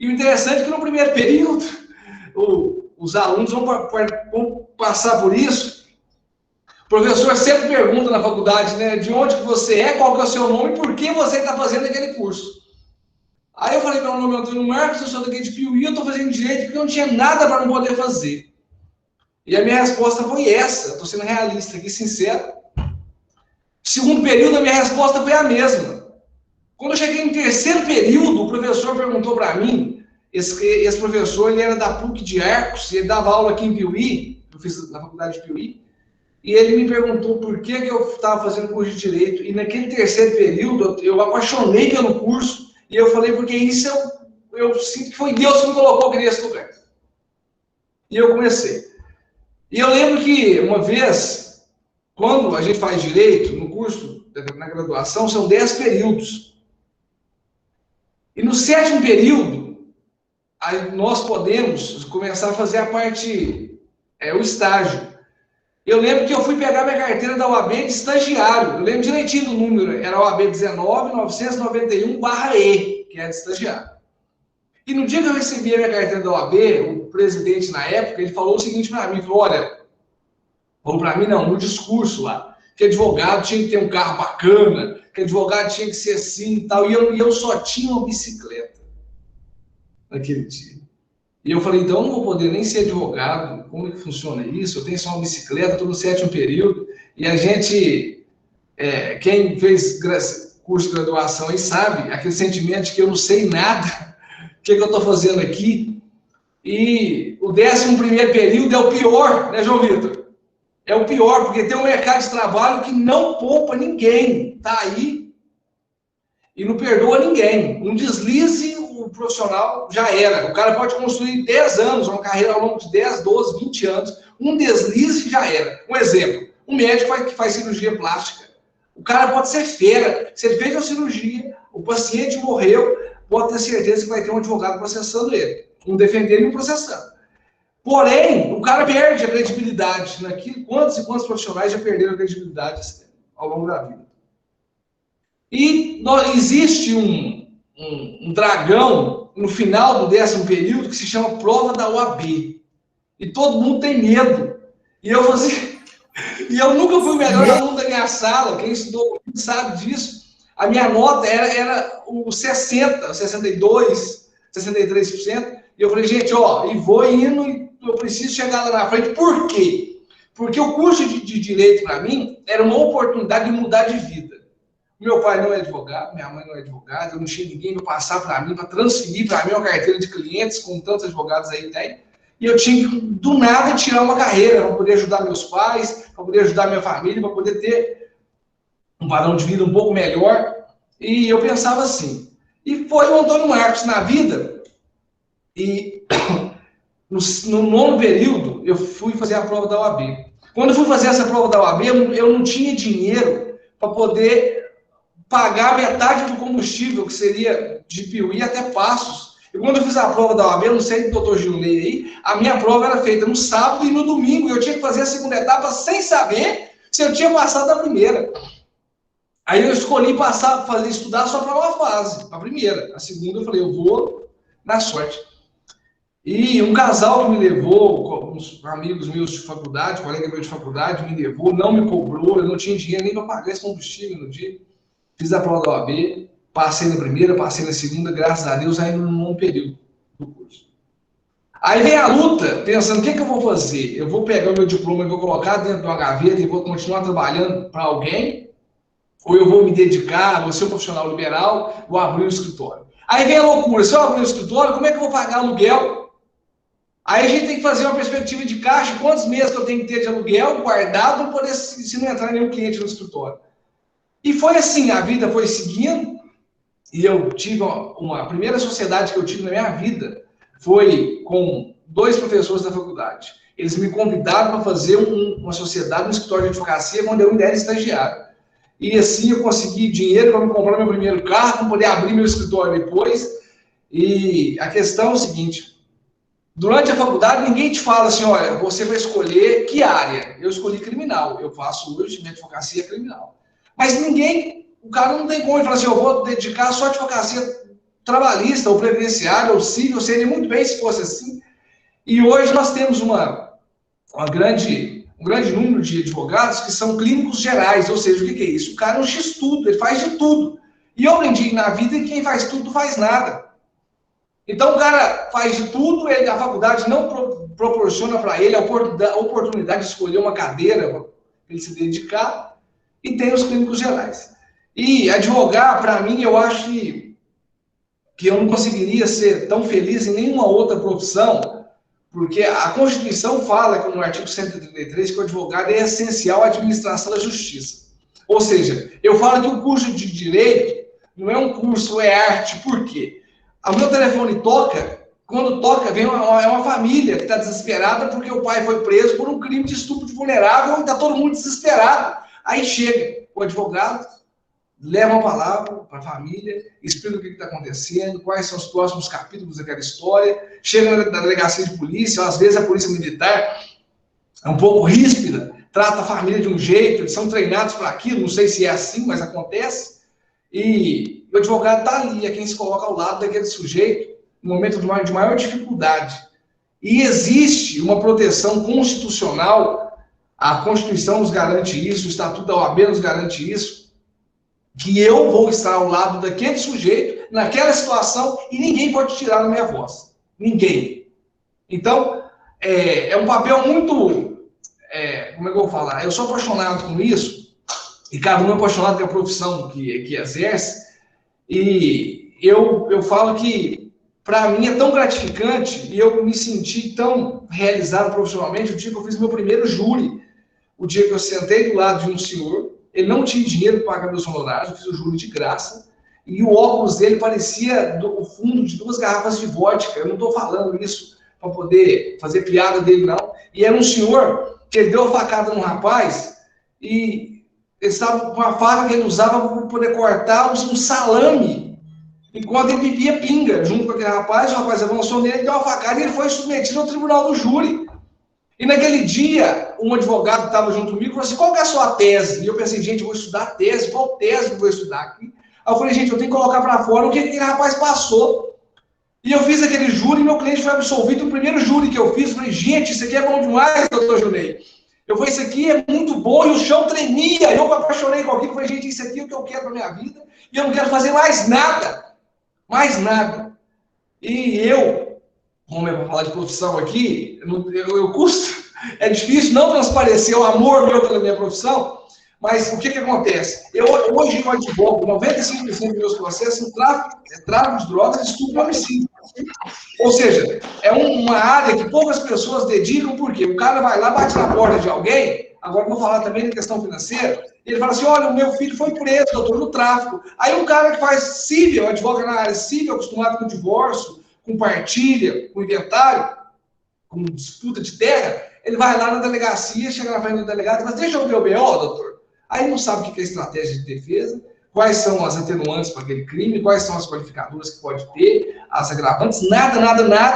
E o interessante é que no primeiro período, os alunos vão passar por isso. O professor sempre pergunta na faculdade, né, de onde que você é, qual que é o seu nome e por que você está fazendo aquele curso. Aí eu falei, meu nome é Antônio Marcos, eu sou daqui de Piuí, eu estou fazendo direito porque eu não tinha nada para não poder fazer. E a minha resposta foi essa, estou sendo realista aqui, sincero. Segundo período, a minha resposta foi a mesma. Quando eu cheguei no terceiro período, o professor perguntou para mim, esse professor, ele era da PUC de Arcos, ele dava aula aqui em Piuí, eu fiz na faculdade de Piuí, e ele me perguntou por que eu estava fazendo curso de Direito, e naquele terceiro período, eu apaixonei pelo curso, e eu falei, porque isso eu sinto que foi Deus que me colocou aqui nesse lugar. E eu comecei. E eu lembro que, uma vez, quando a gente faz Direito, no curso, na graduação, são 10 períodos. E no sétimo período, nós podemos começar a fazer a parte, o estágio. Eu lembro que eu fui pegar minha carteira da OAB de estagiário. Eu lembro direitinho do número. Era a OAB 19.991/E, que é de estagiário. E no dia que eu recebi a minha carteira da OAB, o presidente na época, ele falou o seguinte para mim, falou, olha, falou para mim não, no discurso lá, que advogado tinha que ter um carro bacana, que advogado tinha que ser assim e tal, e eu só tinha uma bicicleta naquele dia. E eu falei, então eu não vou poder nem ser advogado, como é que funciona isso? Eu tenho só uma bicicleta, estou no sétimo período, e a gente, quem fez curso de graduação aí sabe, aquele sentimento de que eu não sei nada, o que eu estou fazendo aqui, e o 11º período é o pior, né, João Vitor? É o pior, porque tem um mercado de trabalho que não poupa ninguém, tá aí, e não perdoa ninguém. Um deslize, o profissional já era. O cara pode construir 10 anos, uma carreira ao longo de 10, 12, 20 anos. Um deslize já era. Um exemplo, um médico que faz cirurgia plástica. O cara pode ser fera. Se ele fez uma cirurgia, o paciente morreu, pode ter certeza que vai ter um advogado processando ele. Um defendendo e um processando. Porém, o cara perde a credibilidade naquilo. Quantos e quantos profissionais já perderam a credibilidade ao longo da vida? E existe um dragão no final do 10º período que se chama prova da OAB. E todo mundo tem medo. E eu nunca fui o melhor aluno da minha sala. Quem estudou sabe disso. A minha nota era o 60, 62, 63%. E eu falei, gente, e vou indo, e eu preciso chegar lá na frente. Por quê? Porque o curso de Direito, para mim, era uma oportunidade de mudar de vida. Meu pai não é advogado, minha mãe não é advogada, eu não tinha ninguém para passar para mim, para transferir para mim uma carteira de clientes, como tantos advogados aí têm. E eu tinha que, do nada, tirar uma carreira para poder ajudar meus pais, para poder ajudar minha família, para poder ter um padrão de vida um pouco melhor. E eu pensava assim. E foi o Antônio Marcos na vida. E no 9º período, eu fui fazer a prova da OAB. Quando eu fui fazer essa prova da OAB, eu não tinha dinheiro para poder pagar metade do combustível, que seria de Piuí até Passos. E quando eu fiz a prova da OAB, eu não sei do doutor Gilney aí, a minha prova era feita no sábado e no domingo. Eu tinha que fazer a segunda etapa sem saber se eu tinha passado a primeira. Aí eu escolhi estudar só para uma fase, a primeira. A segunda eu falei, eu vou na sorte. E um casal que me levou, uns amigos meus de faculdade, colega meu de faculdade, me levou, não me cobrou, eu não tinha dinheiro nem para pagar esse combustível no dia. Fiz a prova da OAB, passei na primeira, passei na segunda, graças a Deus, ainda no 9º período do curso. Aí vem a luta, pensando, o que eu vou fazer? Eu vou pegar o meu diploma e vou colocar dentro de uma gaveta e vou continuar trabalhando para alguém? Ou eu vou me dedicar, vou ser um profissional liberal, vou abrir um escritório? Aí vem a loucura, se eu abrir um escritório, como é que eu vou pagar aluguel? Aí a gente tem que fazer uma perspectiva de caixa, quantos meses que eu tenho que ter de aluguel guardado para poder, se não entrar nenhum cliente no escritório. E foi assim, a vida foi seguindo, e eu tive a primeira sociedade que eu tive na minha vida foi com 2 professores da faculdade. Eles me convidaram para fazer uma sociedade no escritório de advocacia quando eu ainda era estagiário. E assim eu consegui dinheiro para me comprar meu primeiro carro, para poder abrir meu escritório depois. E a questão é o seguinte, durante a faculdade ninguém te fala assim, olha, você vai escolher que área? Eu escolhi criminal, eu faço hoje minha advocacia criminal. Mas o cara não tem como ele falar assim, eu vou dedicar só a advocacia trabalhista, ou previdenciário, ou civil, seria muito bem se fosse assim. E hoje nós temos um grande número de advogados que são clínicos gerais, ou seja, o que é isso? O cara é um X-tudo, ele faz de tudo. E eu aprendi na vida que quem faz tudo não faz nada. Então o cara faz de tudo, a faculdade não proporciona para ele a oportunidade de escolher uma cadeira para ele se dedicar, e tem os clínicos gerais. E advogar, para mim, eu acho que eu não conseguiria ser tão feliz em nenhuma outra profissão, porque a Constituição fala, no artigo 133, que o advogado é essencial à administração da justiça. Ou seja, eu falo que o curso de Direito não é um curso, é arte. Por quê? O meu telefone toca, quando toca, vem uma família que está desesperada porque o pai foi preso por um crime de estupro de vulnerável e está todo mundo desesperado. Aí chega o advogado, leva a palavra para a família, explica o que está acontecendo, quais são os próximos capítulos daquela história, chega na delegacia de polícia, às vezes a polícia militar é um pouco ríspida, trata a família de um jeito, eles são treinados para aquilo, não sei se é assim, mas acontece, e o advogado está ali, é quem se coloca ao lado daquele sujeito, no momento de maior dificuldade. E existe uma proteção constitucional, a Constituição nos garante isso, o Estatuto da OAB nos garante isso, que eu vou estar ao lado daquele sujeito, naquela situação, e ninguém pode tirar a minha voz. Ninguém. Então, é um papel muito... como é que eu vou falar? Eu sou apaixonado com isso, e cada um é apaixonado com a profissão que exerce, e eu falo que, para mim, é tão gratificante, e eu me senti tão realizado profissionalmente o dia que eu fiz meu primeiro júri, o dia que eu sentei do lado de um senhor, ele não tinha dinheiro para pagar meus honorários, eu fiz o júri de graça, e o óculos dele parecia o fundo de 2 garrafas de vodka. Eu não estou falando isso para poder fazer piada dele, não. E era um senhor que ele deu a facada num rapaz, e ele estava com uma faca que ele usava para poder cortar um salame, enquanto ele bebia pinga junto com aquele rapaz. O rapaz avançou nele, deu uma facada e ele foi submetido ao tribunal do júri. E naquele dia, um advogado que estava junto comigo falou assim: qual que é a sua tese? E eu pensei, gente, eu vou estudar tese, qual tese eu vou estudar aqui? Aí eu falei, gente, eu tenho que colocar para fora o que aquele rapaz passou. E eu fiz aquele júri e meu cliente foi absolvido. O primeiro júri que eu fiz, eu falei, gente, isso aqui é bom demais, doutor Junei. Eu falei, isso aqui é muito bom, e o chão tremia. Eu me apaixonei com aquilo, falei, gente, isso aqui é o que eu quero para minha vida, e eu não quero fazer mais nada. Mais nada. E eu, como é para falar de profissão aqui, eu custo, é difícil não transparecer o amor meu pela minha profissão, mas o que acontece? Hoje eu advogo 95% dos meus processos em tráfico de drogas e estupro e homicídio. Ou seja, é uma área que poucas pessoas dedicam, porque o cara vai lá, bate na porta de alguém, agora vou falar também da questão financeira, e ele fala assim, olha, o meu filho foi preso, doutor, no tráfico. Aí um cara que faz civil, advoga na área civil, acostumado com divórcio, com partilha, com inventário, com disputa de terra, ele vai lá na delegacia, chega na frente do delegado e fala, deixa eu ver o BO, doutor. Aí não sabe o que é estratégia de defesa, quais são as atenuantes para aquele crime, quais são as qualificadoras que pode ter, as agravantes, nada,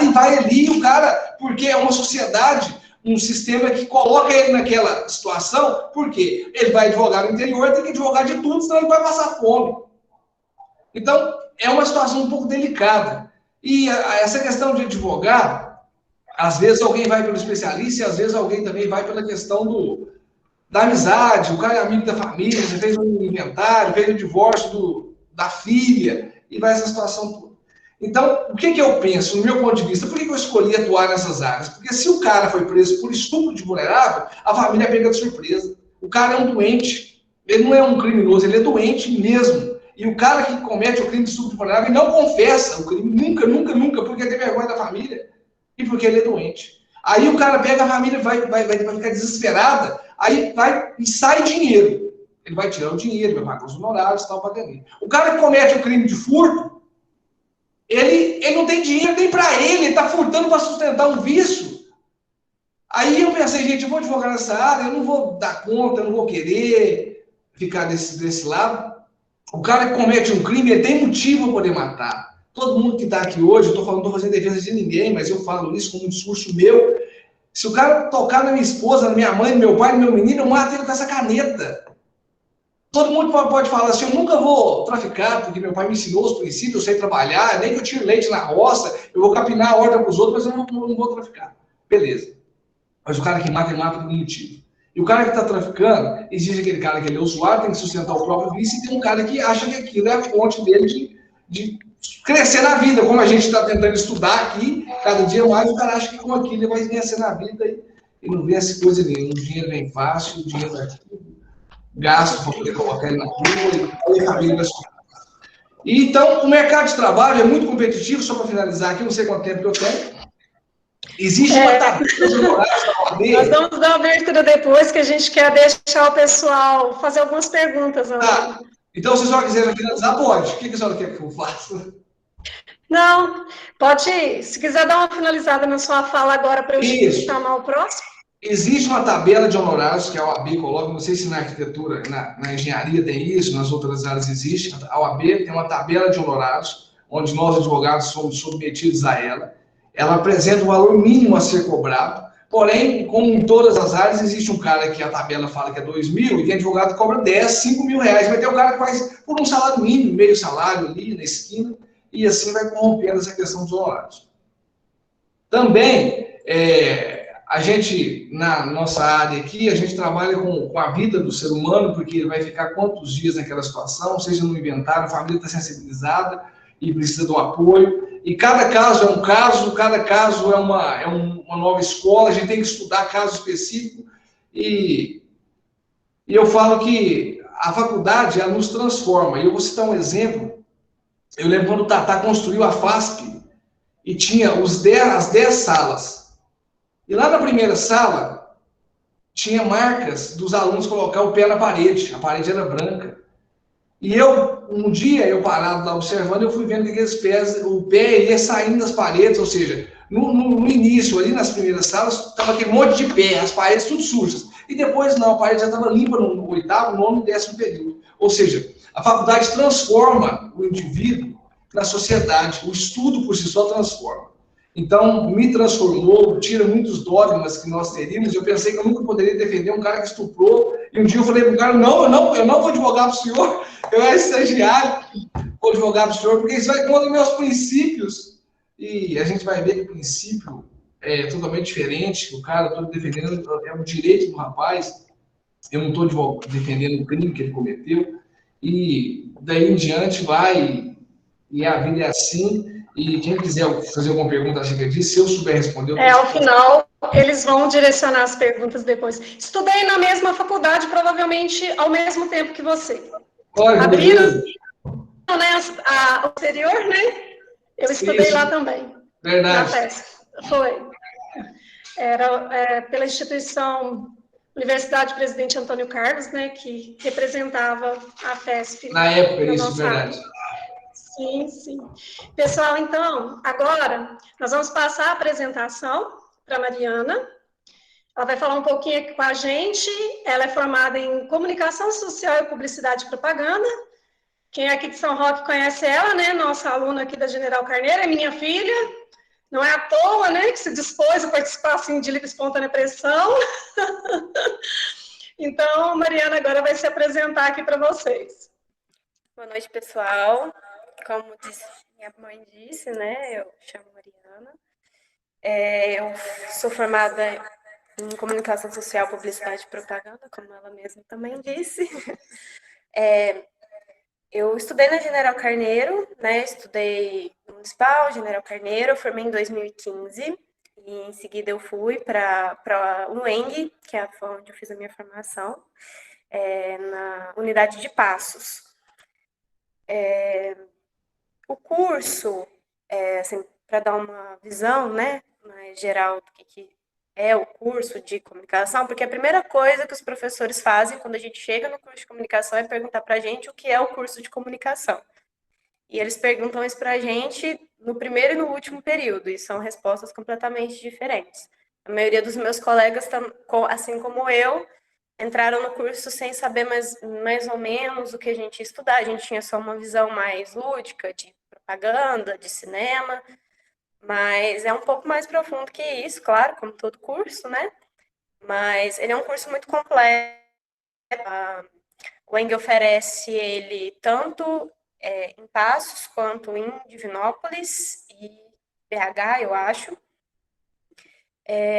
e vai ali o cara, porque é uma sociedade, um sistema que coloca ele naquela situação, porque ele vai advogar no interior, tem que advogar de tudo, senão ele vai passar fome. Então, é uma situação um pouco delicada. E essa questão de advogar, às vezes alguém vai pelo especialista, e às vezes alguém também vai pela questão da amizade, o cara é amigo da família, você fez um inventário, fez o divórcio da filha, e vai essa situação toda. Então, o que eu penso, no meu ponto de vista, por que eu escolhi atuar nessas áreas? Porque se o cara foi preso por estupro de vulnerável, a família pega de surpresa. O cara é um doente, ele não é um criminoso, ele é doente mesmo. E o cara que comete o crime de estupro de vulnerável não confessa o crime, nunca, porque tem vergonha da família e porque ele é doente. Aí o cara pega a família, vai ficar desesperada, aí vai e sai dinheiro. Ele vai tirar o dinheiro, vai pagar os honorários e tal, pagando ele. O cara que comete o crime de furto, ele não tem dinheiro nem para ele está furtando para sustentar um vício. Aí eu pensei, gente, eu vou advogar nessa área, eu não vou dar conta, eu não vou querer ficar desse lado. O cara que comete um crime, ele tem motivo para poder matar. Todo mundo que está aqui hoje, eu não estou fazendo defesa de ninguém, mas eu falo isso como um discurso meu. Se o cara tocar na minha esposa, na minha mãe, no meu pai, no meu menino, eu mato ele com essa caneta. todo mundo pode falar assim, eu nunca vou traficar, porque meu pai me ensinou os princípios, eu sei trabalhar, nem que eu tire leite na roça, eu vou capinar a horta para os outros, mas eu não vou traficar. Beleza. Mas o cara que mata, ele mata por um motivo. E o cara que está traficando, existe aquele cara que ele é usuário, tem que sustentar o próprio vício, e tem um cara que acha que aquilo é a fonte dele de crescer na vida, como a gente está tentando estudar aqui, cada dia mais o cara acha que com aquilo ele vai vencer na vida e não vence coisa nenhuma. O dinheiro vem fácil, o dinheiro é gasto para poder colocar ele na rua e a família vai estudar. Então, o mercado de trabalho é muito competitivo, só para finalizar aqui, não sei quanto tempo que eu tenho. Existe uma tabela de horários da OAB. Nós vamos dar abertura depois, que a gente quer deixar o pessoal fazer algumas perguntas. Então, se a senhora quiser finalizar, pode. O que a senhora quer que eu faça? Não, pode, se quiser dar uma finalizada na sua fala agora para eu chamar o próximo. Existe uma tabela de honorários que a OAB coloca, não sei se na arquitetura, na engenharia tem isso, nas outras áreas existe. A OAB tem uma tabela de honorários, onde nós, advogados, somos submetidos a ela. Ela apresenta o valor mínimo a ser cobrado, porém, como em todas as áreas, existe um cara que a tabela fala que é 2 mil, e tem advogado que cobra 10, 5 mil reais, mas tem um cara que faz por um salário mínimo, meio salário ali na esquina, e assim vai corrompendo essa questão dos honorários. Também, a gente, na nossa área aqui, a gente trabalha com a vida do ser humano, porque ele vai ficar quantos dias naquela situação, seja no inventário, a família está sensibilizada e precisa do apoio. E cada caso é um caso, cada caso é uma nova escola, a gente tem que estudar caso específico. E eu falo que a faculdade, ela nos transforma. E eu vou citar um exemplo. Eu lembro quando o Tatá construiu a FASP, e tinha as 10 salas. E lá na primeira sala, tinha marcas dos alunos colocar o pé na parede. A parede era branca. E um dia, eu parado lá observando, eu fui vendo que aqueles pés, o pé ia saindo das paredes, ou seja, no início, ali nas primeiras salas, estava aquele monte de pé, as paredes tudo sujas. E depois, não, a parede já estava limpa no 8º, 9º e 10º período. Ou seja, a faculdade transforma o indivíduo na sociedade. O estudo por si só transforma. Então, me transformou, tira muitos dogmas que nós teríamos. Eu pensei que eu nunca poderia defender um cara que estuprou. E um dia eu falei para o cara, não, eu não vou advogar para o senhor. Eu era estagiário, vou advogar para o senhor, porque isso vai contra meus princípios. E a gente vai ver que o princípio é totalmente diferente. O cara, eu estou defendendo, é o direito do rapaz. Eu não estou defendendo o crime que ele cometeu. E daí em diante vai, e a vida é assim. E quem quiser fazer alguma pergunta acerca disso, se eu souber responder... Ao final, eles vão direcionar as perguntas depois. Estudei na mesma faculdade, provavelmente ao mesmo tempo que você. Olha, abriram, né, o exterior, né? Eu estudei isso. Lá também. Verdade. Na FESP. Foi. Era pela instituição Universidade Presidente Antônio Carlos, né, que representava a FESP. Na época, isso, verdade. Sim, sim. Pessoal, então, agora nós vamos passar a apresentação para a Mariana. Ela vai falar um pouquinho aqui com a gente. Ela é formada em Comunicação Social e Publicidade e Propaganda. Quem é aqui de São Roque conhece ela, né? Nossa aluna aqui da General Carneiro, é minha filha. Não é à toa, né, que se dispôs a participar assim, de livre e espontânea pressão. Então, Mariana agora vai se apresentar aqui para vocês. Boa noite, pessoal. Como minha mãe disse, né, eu chamo Mariana. Eu sou formada em Comunicação Social, Publicidade e Propaganda, como ela mesma também disse. Eu estudei na General Carneiro, né, estudei no Municipal, General Carneiro, formei em 2015, e em seguida eu fui para a UENG, que é onde eu fiz a minha formação, na unidade de Passos. O curso, assim, para dar uma visão, né, mais geral do que é o curso de comunicação, porque a primeira coisa que os professores fazem quando a gente chega no curso de comunicação é perguntar para a gente o que é o curso de comunicação. E eles perguntam isso para a gente no primeiro e no último período, e são respostas completamente diferentes. A maioria dos meus colegas, assim como eu, entraram no curso sem saber mais ou menos o que a gente ia estudar. A gente tinha só uma visão mais lúdica, de propaganda, de cinema, mas é um pouco mais profundo que isso, claro, como todo curso, né? Mas ele é um curso muito completo. O ENG oferece ele tanto em Passos quanto em Divinópolis e BH, eu acho.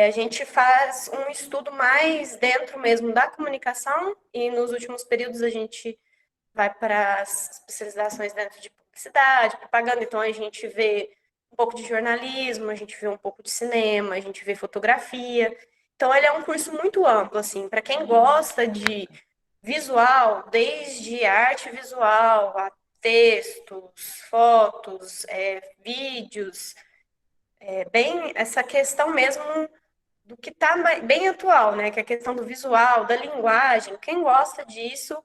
A gente faz um estudo mais dentro mesmo da comunicação e nos últimos períodos a gente vai para as especializações dentro de publicidade, propaganda, então a gente vê um pouco de jornalismo, a gente vê um pouco de cinema, a gente vê fotografia. Então ele é um curso muito amplo, assim, para quem gosta de visual, desde arte visual, a textos, fotos, vídeos, bem essa questão mesmo do que está bem atual, né? Que é a questão do visual, da linguagem. Quem gosta disso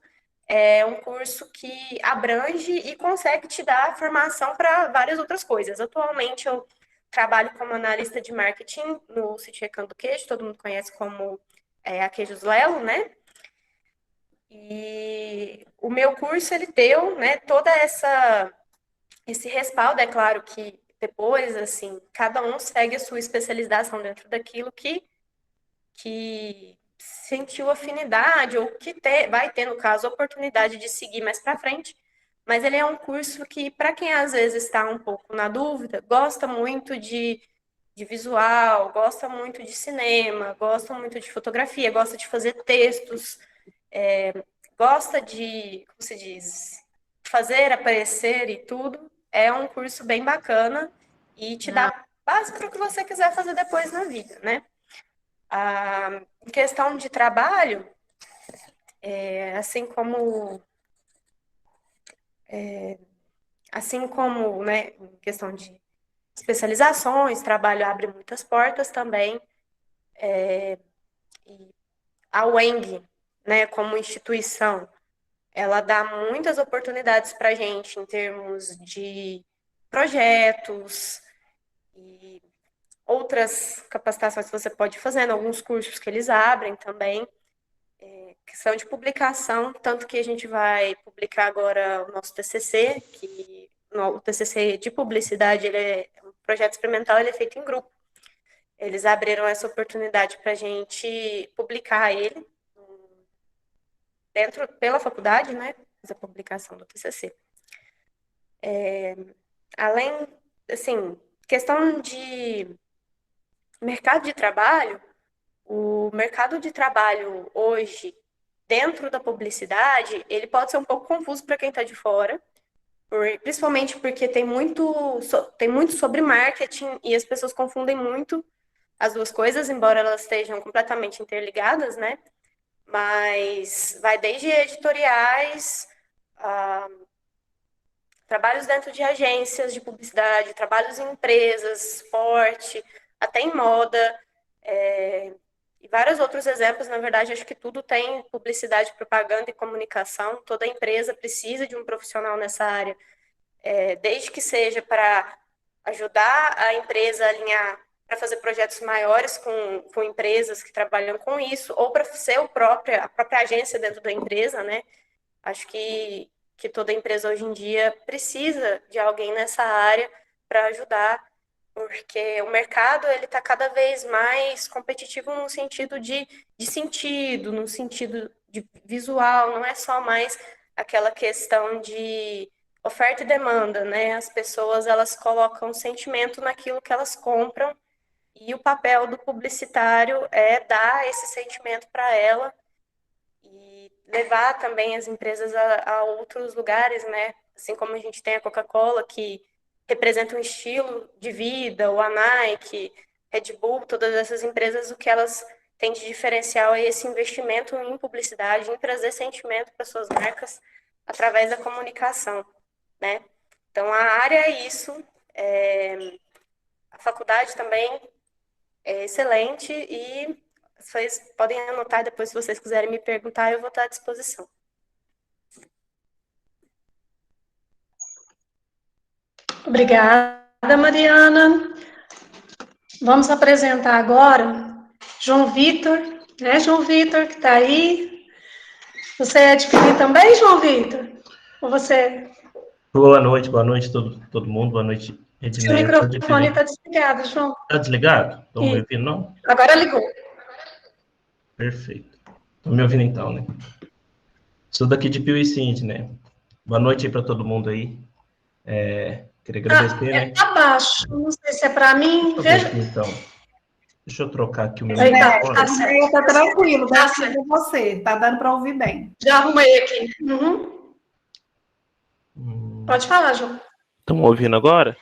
é um curso que abrange e consegue te dar formação para várias outras coisas. Atualmente eu trabalho como analista de marketing no sítio Recanto Queijo, todo mundo conhece como a Queijos Lelo, né? E o meu curso, ele deu, né, toda esse respaldo. É claro que depois, assim, cada um segue a sua especialização dentro daquilo que sentiu afinidade ou que vai ter, no caso, a oportunidade de seguir mais para frente. Mas ele é um curso que, para quem às vezes está um pouco na dúvida, gosta muito de visual, gosta muito de cinema, gosta muito de fotografia, gosta de fazer textos, gosta de, como se diz, fazer aparecer e tudo. É um curso bem bacana e te dá base para o que você quiser fazer depois na vida, né? Em questão de trabalho, assim como, né, em questão de especializações, trabalho abre muitas portas também. E a UENG, né, como instituição, ela dá muitas oportunidades para a gente em termos de projetos e outras capacitações que você pode fazer, alguns cursos que eles abrem também, questão de publicação, tanto que a gente vai publicar agora o nosso TCC, que o TCC de publicidade, ele é um projeto experimental, ele é feito em grupo. Eles abriram essa oportunidade para a gente publicar ele pela faculdade, né? Fiz a publicação do TCC. Além, assim, questão de mercado de trabalho, o mercado de trabalho hoje, dentro da publicidade, ele pode ser um pouco confuso para quem está de fora, principalmente porque tem muito sobre marketing e as pessoas confundem muito as duas coisas, embora elas estejam completamente interligadas, né? Mas vai desde editoriais, trabalhos dentro de agências de publicidade, trabalhos em empresas, esporte, até em moda, e vários outros exemplos. Na verdade, acho que tudo tem publicidade, propaganda e comunicação. Toda empresa precisa de um profissional nessa área, desde que seja para ajudar a empresa a alinhar, para fazer projetos maiores com empresas que trabalham com isso, ou para ser a própria agência dentro da empresa, né? Acho que toda empresa hoje em dia precisa de alguém nessa área para ajudar, porque o mercado ele está cada vez mais competitivo no sentido de sentido, no sentido de visual, não é só mais aquela questão de oferta e demanda, né? As pessoas, elas colocam sentimento naquilo que elas compram, e o papel do publicitário é dar esse sentimento para ela e levar também as empresas a outros lugares, né? Assim como a gente tem a Coca-Cola, que representa um estilo de vida, ou a Nike, Red Bull, todas essas empresas, o que elas têm de diferencial é esse investimento em publicidade, em trazer sentimento para suas marcas através da comunicação, né? Então, a área é isso. A faculdade também é excelente e vocês podem anotar depois, se vocês quiserem me perguntar, eu vou estar à disposição. Obrigada, Mariana. Vamos apresentar agora João Vitor, né, João Vitor, que está aí. Você é de Piauí também, João Vitor? Ou você... Boa noite todo mundo, boa noite, Edneia. Seu microfone está desligado, João. Está desligado? Estão me ouvindo, não? Agora ligou. Perfeito. Estão me ouvindo então, né? Sou daqui de Piuí, né? Boa noite aí para todo mundo aí. Queria agradecer, né? Abaixo, não sei se é para mim. Deixa eu ver aqui, então. Deixa eu trocar aqui o meu Aí microfone. tá certo. Tá tranquilo, tá certo você, tá dando para ouvir bem. Já arrumei aqui. Pode falar, João. Estão ouvindo agora?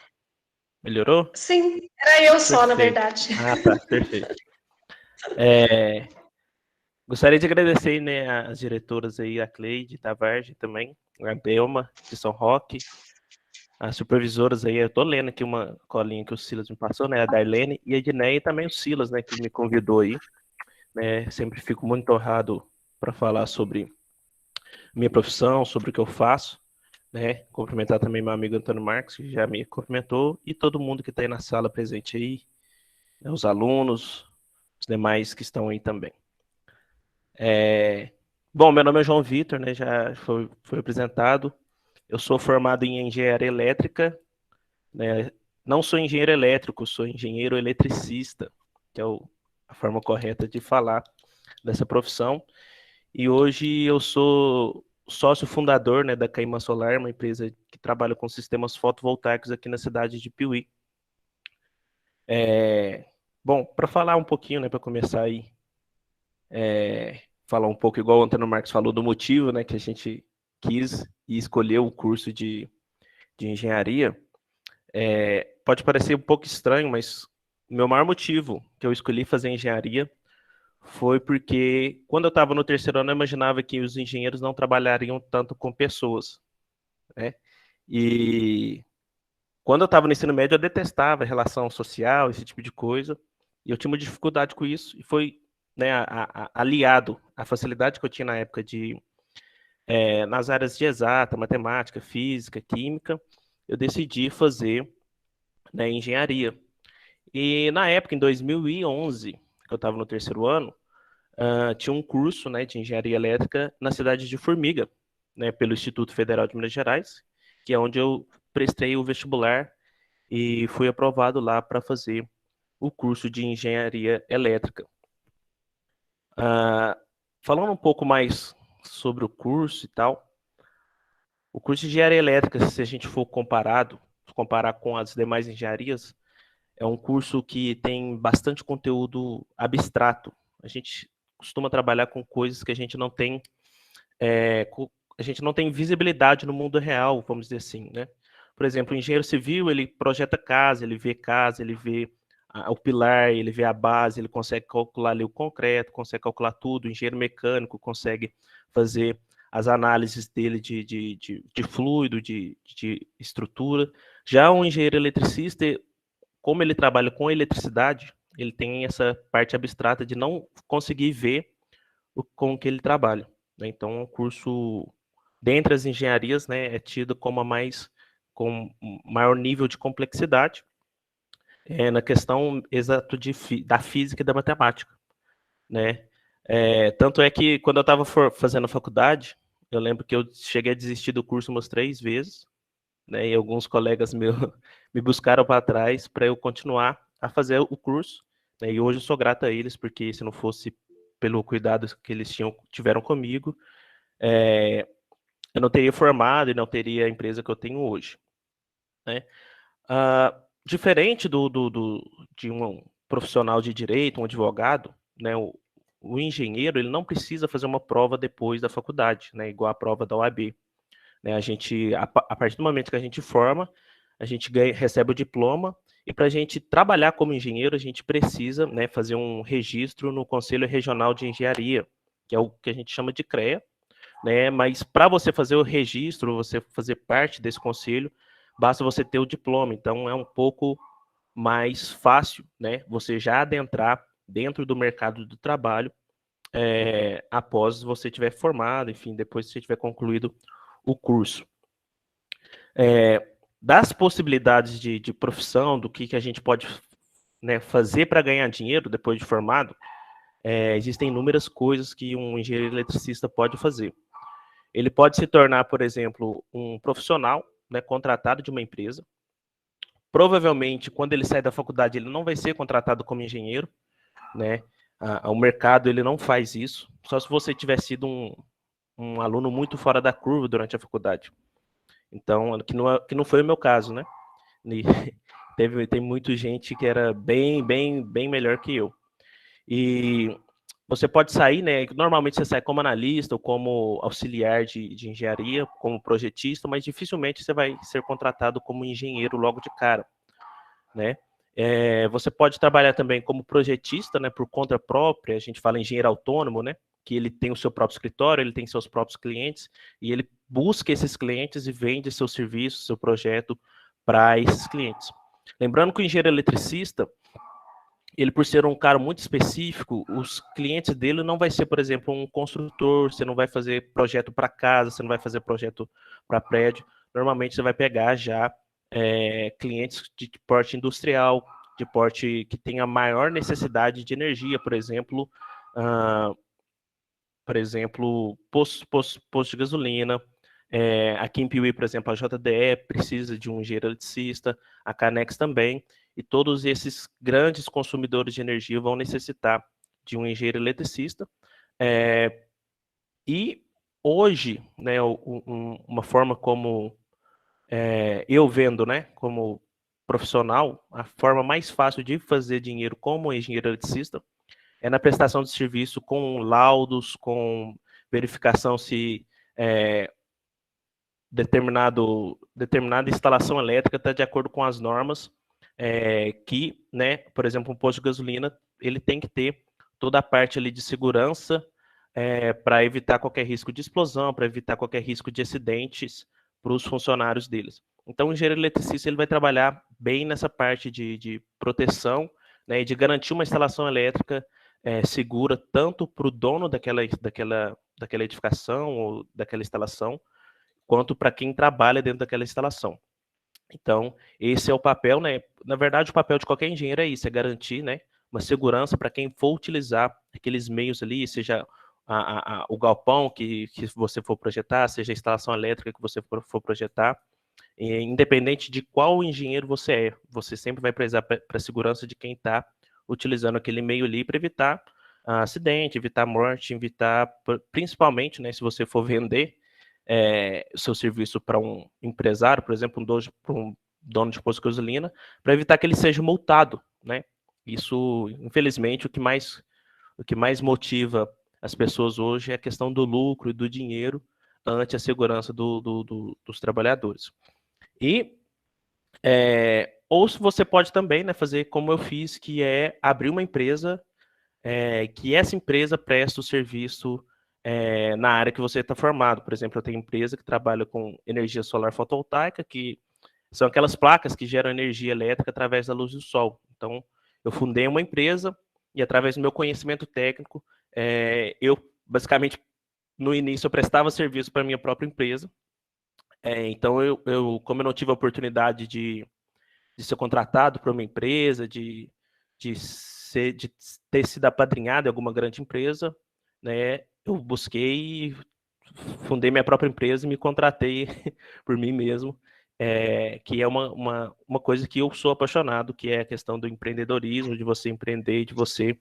Melhorou? Sim, era eu só, na Perfeito. verdade. Ah, tá, perfeito. Gostaria de agradecer, né, as diretoras aí, a Cleide, da Vargem também, a Belma, de São Roque, as supervisoras aí, eu tô lendo aqui uma colinha que o Silas me passou, né, a Darlene e a Edneia, e também o Silas, né, que me convidou aí, né, sempre fico muito honrado para falar sobre minha profissão, sobre o que eu faço, né, cumprimentar também meu amigo Antônio Marcos, que já me cumprimentou, e todo mundo que está aí na sala presente aí, né, os alunos, os demais que estão aí também. Bom, meu nome é João Vitor, né, já foi apresentado. Eu sou formado em engenharia elétrica, né, não sou engenheiro elétrico, sou engenheiro eletricista, que é a forma correta de falar dessa profissão. E hoje eu sou sócio fundador, né, da Caimã Solar, uma empresa que trabalha com sistemas fotovoltaicos aqui na cidade de Piuí. Bom, para falar um pouquinho, né, para começar aí, falar um pouco, igual o Antônio Marcos falou, do motivo, né, que a gente quis e escolheu o curso de engenharia. Pode parecer um pouco estranho, mas o meu maior motivo que eu escolhi fazer engenharia foi porque, quando eu estava no terceiro ano, eu imaginava que os engenheiros não trabalhariam tanto com pessoas, né? E quando eu estava no ensino médio, eu detestava relação social, esse tipo de coisa, e eu tinha uma dificuldade com isso, e foi, né, aliado à facilidade que eu tinha na época nas áreas de exata, matemática, física, química, eu decidi fazer, né, engenharia. E na época, em 2011, que eu estava no terceiro ano, tinha um curso, né, de engenharia elétrica na cidade de Formiga, né, pelo Instituto Federal de Minas Gerais, que é onde eu prestei o vestibular e fui aprovado lá para fazer o curso de engenharia elétrica. Falando um pouco mais sobre o curso e tal, o curso de engenharia elétrica, se a gente for comparar com as demais engenharias, é um curso que tem bastante conteúdo abstrato. A gente costuma trabalhar com coisas que a gente não tem visibilidade no mundo real, vamos dizer assim, né? Por exemplo, o engenheiro civil, ele projeta casa, ele vê o pilar, ele vê a base, ele consegue calcular ali o concreto, consegue calcular tudo. O engenheiro mecânico consegue fazer as análises dele de fluido, de estrutura. Já o engenheiro eletricista, como ele trabalha com eletricidade, ele tem essa parte abstrata de não conseguir ver com o que ele trabalha, né? Então, o curso, dentre as engenharias, né, é tido como com maior nível de complexidade na questão exata da física e da matemática, né? Tanto é que, quando eu estava fazendo a faculdade, eu lembro que eu cheguei a desistir do curso umas 3 vezes, né, e alguns colegas meus me buscaram para trás para eu continuar a fazer o curso, né, e hoje eu sou grato a eles, porque se não fosse pelo cuidado que eles tiveram comigo, eu não teria formado e não teria a empresa que eu tenho hoje, né? Diferente de um profissional de direito, um advogado, né, o engenheiro, ele não precisa fazer uma prova depois da faculdade, né, igual a prova da OAB. Né, a partir do momento que a gente forma, a gente recebe o diploma, e para a gente trabalhar como engenheiro, a gente precisa, né, fazer um registro no Conselho Regional de Engenharia, que é o que a gente chama de CREA, né, mas para você fazer o registro, você fazer parte desse conselho, basta você ter o diploma. Então é um pouco mais fácil, né, você já adentrar dentro do mercado do trabalho após você tiver formado, enfim, depois que você tiver concluído o curso. Das possibilidades de profissão, do que a gente pode, né, fazer para ganhar dinheiro depois de formado, existem inúmeras coisas que um engenheiro eletricista pode fazer. Ele pode se tornar, por exemplo, um profissional, né, contratado de uma empresa. Provavelmente, quando ele sai da faculdade, ele não vai ser contratado como engenheiro, né? O mercado, ele não faz isso. Só se você tiver sido um aluno muito fora da curva durante a faculdade. Então, que não foi o meu caso, né? E tem muita gente que era bem melhor que eu. E você pode sair, né? Normalmente você sai como analista ou como auxiliar de engenharia, como projetista, mas dificilmente você vai ser contratado como engenheiro logo de cara, né? Você pode trabalhar também como projetista, né? Por conta própria, a gente fala engenheiro autônomo, né? Que ele tem o seu próprio escritório, ele tem seus próprios clientes e ele busca esses clientes e vende seu serviço, seu projeto para esses clientes. Lembrando que o engenheiro eletricista, ele por ser um cara muito específico, os clientes dele não vai ser, por exemplo, um construtor, você não vai fazer projeto para casa, você não vai fazer projeto para prédio, normalmente você vai pegar já clientes de porte industrial, de porte que tenha maior necessidade de energia, por exemplo, posto de gasolina. Aqui em Piuí, por exemplo, a JDE precisa de um engenheiro eletricista, a Canex também, e todos esses grandes consumidores de energia vão necessitar de um engenheiro eletricista. E hoje, né, uma forma como eu vendo, né, como profissional, a forma mais fácil de fazer dinheiro como engenheiro eletricista é na prestação de serviço com laudos, com verificação se determinada instalação elétrica está de acordo com as normas que, né, por exemplo, um posto de gasolina, ele tem que ter toda a parte ali de segurança para evitar qualquer risco de explosão, para evitar qualquer risco de acidentes para os funcionários deles. Então, o engenheiro eletricista ele vai trabalhar bem nessa parte de proteção, né, e de garantir uma instalação elétrica segura tanto para o dono daquela edificação ou daquela instalação, quanto para quem trabalha dentro daquela instalação. Então, esse é o papel, né? Na verdade, o papel de qualquer engenheiro é isso, é garantir, né, uma segurança para quem for utilizar aqueles meios ali, seja o galpão que você for projetar, seja a instalação elétrica que você for projetar, independente de qual engenheiro você sempre vai prezar para a segurança de quem está utilizando aquele meio ali para evitar acidente, evitar morte, principalmente, né, se você for vender o seu serviço para um empresário, por exemplo, um dono de posto de gasolina, para evitar que ele seja multado, né? Isso, infelizmente, o que mais motiva as pessoas hoje é a questão do lucro e do dinheiro ante a segurança dos trabalhadores. E ou se você pode também, né, fazer como eu fiz, que é abrir uma empresa, que essa empresa presta o serviço na área que você está formado. Por exemplo, eu tenho empresa que trabalha com energia solar fotovoltaica, que são aquelas placas que geram energia elétrica através da luz do sol. Então, eu fundei uma empresa e, através do meu conhecimento técnico, eu, basicamente, no início, eu prestava serviço para a minha própria empresa. Então, como eu não tive a oportunidade de ser contratado por uma empresa, de ter sido apadrinhado em alguma grande empresa, né, eu busquei, fundei minha própria empresa e me contratei por mim mesmo, que é uma coisa que eu sou apaixonado, que é a questão do empreendedorismo, de você empreender, de você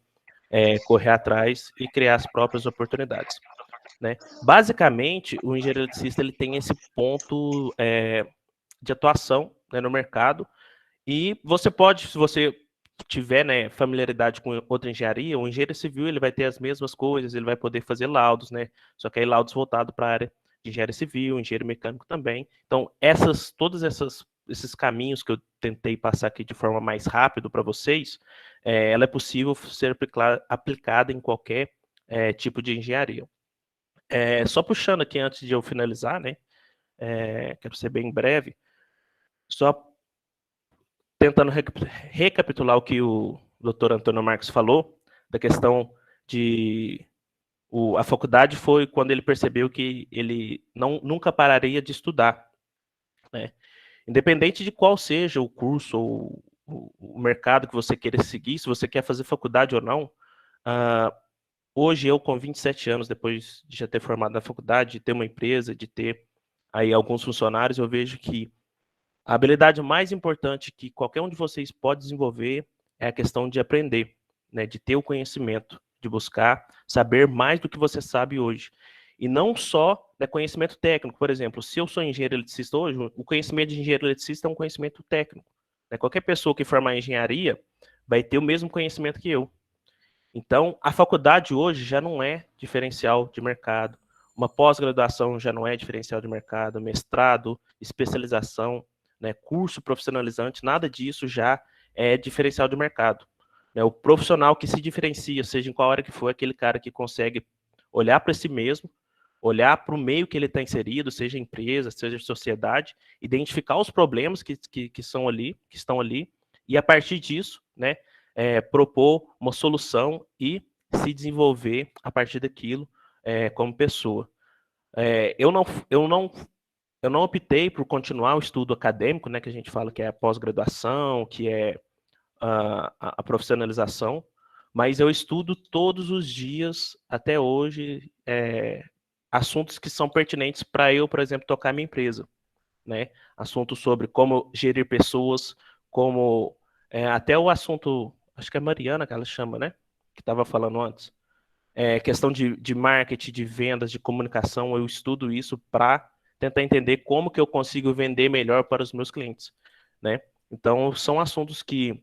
correr atrás e criar as próprias oportunidades, né? Basicamente, o engenheiro eletricista ele tem esse ponto de atuação, né, no mercado, e você pode, se você tiver, né, familiaridade com outra engenharia, o engenheiro civil ele vai ter as mesmas coisas, ele vai poder fazer laudos, né? Só que aí laudos voltados para a área de engenharia civil, engenheiro mecânico também. Então, todos esses caminhos que eu tentei passar aqui de forma mais rápida para vocês, ela é possível ser aplicada em qualquer tipo de engenharia. Só puxando aqui antes de eu finalizar, né? Quero ser bem breve, só tentando recapitular o que o Dr. Antônio Marcos falou, da questão de a faculdade foi quando ele percebeu que ele nunca pararia de estudar, né? Independente de qual seja o curso ou o mercado que você queira seguir, se você quer fazer faculdade ou não, hoje eu com 27 anos, depois de já ter formado na faculdade, de ter uma empresa, de ter aí alguns funcionários, eu vejo que a habilidade mais importante que qualquer um de vocês pode desenvolver é a questão de aprender, né, de ter o conhecimento, de buscar saber mais do que você sabe hoje. E não só conhecimento técnico. Por exemplo, se eu sou engenheiro eletricista hoje, o conhecimento de engenheiro eletricista é um conhecimento técnico. Qualquer pessoa que formar em engenharia vai ter o mesmo conhecimento que eu. Então, a faculdade hoje já não é diferencial de mercado. Uma pós-graduação já não é diferencial de mercado. Mestrado, especialização, curso profissionalizante, nada disso já é diferencial de mercado. O profissional que se diferencia, seja em qual área que for, é aquele cara que consegue olhar para si mesmo, olhar para o meio que ele está inserido, seja empresa, seja sociedade, identificar os problemas que estão ali, e a partir disso, propor uma solução e se desenvolver a partir daquilo como pessoa. Eu não optei por continuar o estudo acadêmico, que a gente fala que é a pós-graduação, que é a profissionalização, mas eu estudo todos os dias, até hoje, assuntos que são pertinentes para eu, por exemplo, tocar minha empresa. Assuntos sobre como gerir pessoas, como até o assunto, acho que é Mariana que ela chama, que estava falando antes, questão de marketing, de vendas, de comunicação, eu estudo isso para tentar entender como que eu consigo vender melhor para os meus clientes. Então, são assuntos que,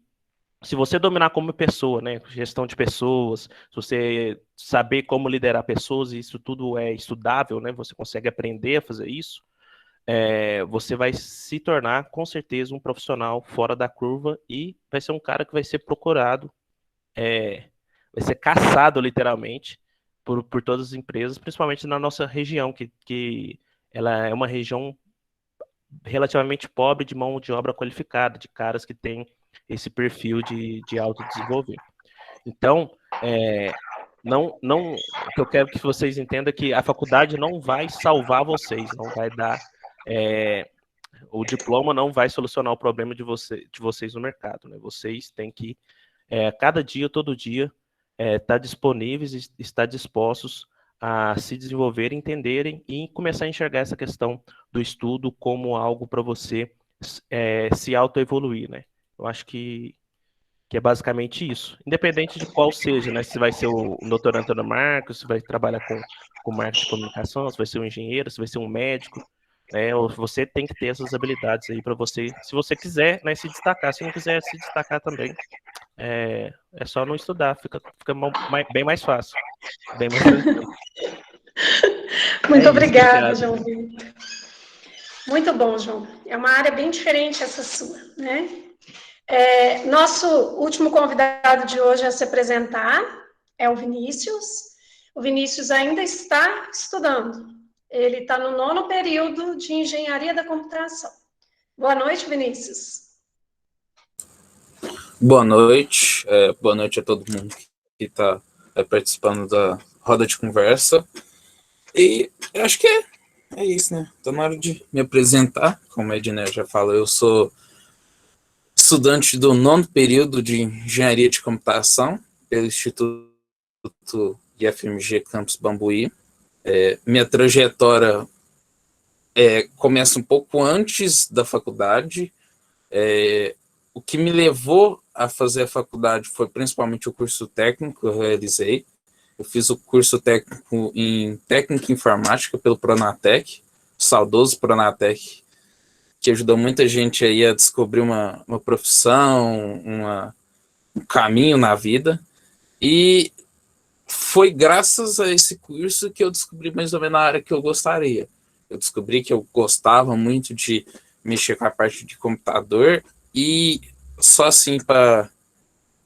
se você dominar como pessoa, gestão de pessoas, se você saber como liderar pessoas, isso tudo é estudável, você consegue aprender a fazer isso, você vai se tornar, com certeza, um profissional fora da curva e vai ser um cara que vai ser procurado, vai ser caçado, literalmente, por todas as empresas, principalmente na nossa região, que ela é uma região relativamente pobre de mão de obra qualificada, de caras que têm esse perfil de autodesenvolver. Então, o que eu quero que vocês entendam é que a faculdade não vai salvar vocês, não vai dar... o diploma não vai solucionar o problema de vocês no mercado. Vocês têm que, cada dia, todo dia, estar disponíveis, estar dispostos a se desenvolver, entenderem e começar a enxergar essa questão do estudo como algo para você se auto-evoluir, Eu acho que é basicamente isso. Independente de qual seja, se vai ser o Dr. Antônio Marcos, se vai trabalhar com marketing de comunicação, se vai ser um engenheiro, se vai ser um médico, você tem que ter essas habilidades aí para você, se você quiser se destacar. Se não quiser se destacar também, é só não estudar, fica bem mais fácil. Bem mais tranquilo. Muito obrigada, João Vitor. Muito bom, João. É uma área bem diferente essa sua, Nosso último convidado de hoje a se apresentar é o Vinícius. O Vinícius ainda está estudando. Ele está no 9º período de Engenharia da Computação. Boa noite, Vinícius. Boa noite. Boa noite a todo mundo que está participando da roda de conversa. E eu acho que é isso, Está na hora de me apresentar. Como a Edna já falou, eu sou estudante do 9º período de Engenharia de Computação pelo Instituto IFMG Campus Bambuí. Minha trajetória começa um pouco antes da faculdade. O que me levou a fazer a faculdade foi principalmente o curso técnico que eu realizei. Eu fiz o curso técnico em Técnica Informática pelo Pronatec, saudoso Pronatec, que ajudou muita gente aí a descobrir uma profissão, um caminho na vida. E foi graças a esse curso que eu descobri mais ou menos a área que eu gostaria. Eu descobri que eu gostava muito de mexer com a parte de computador e só assim para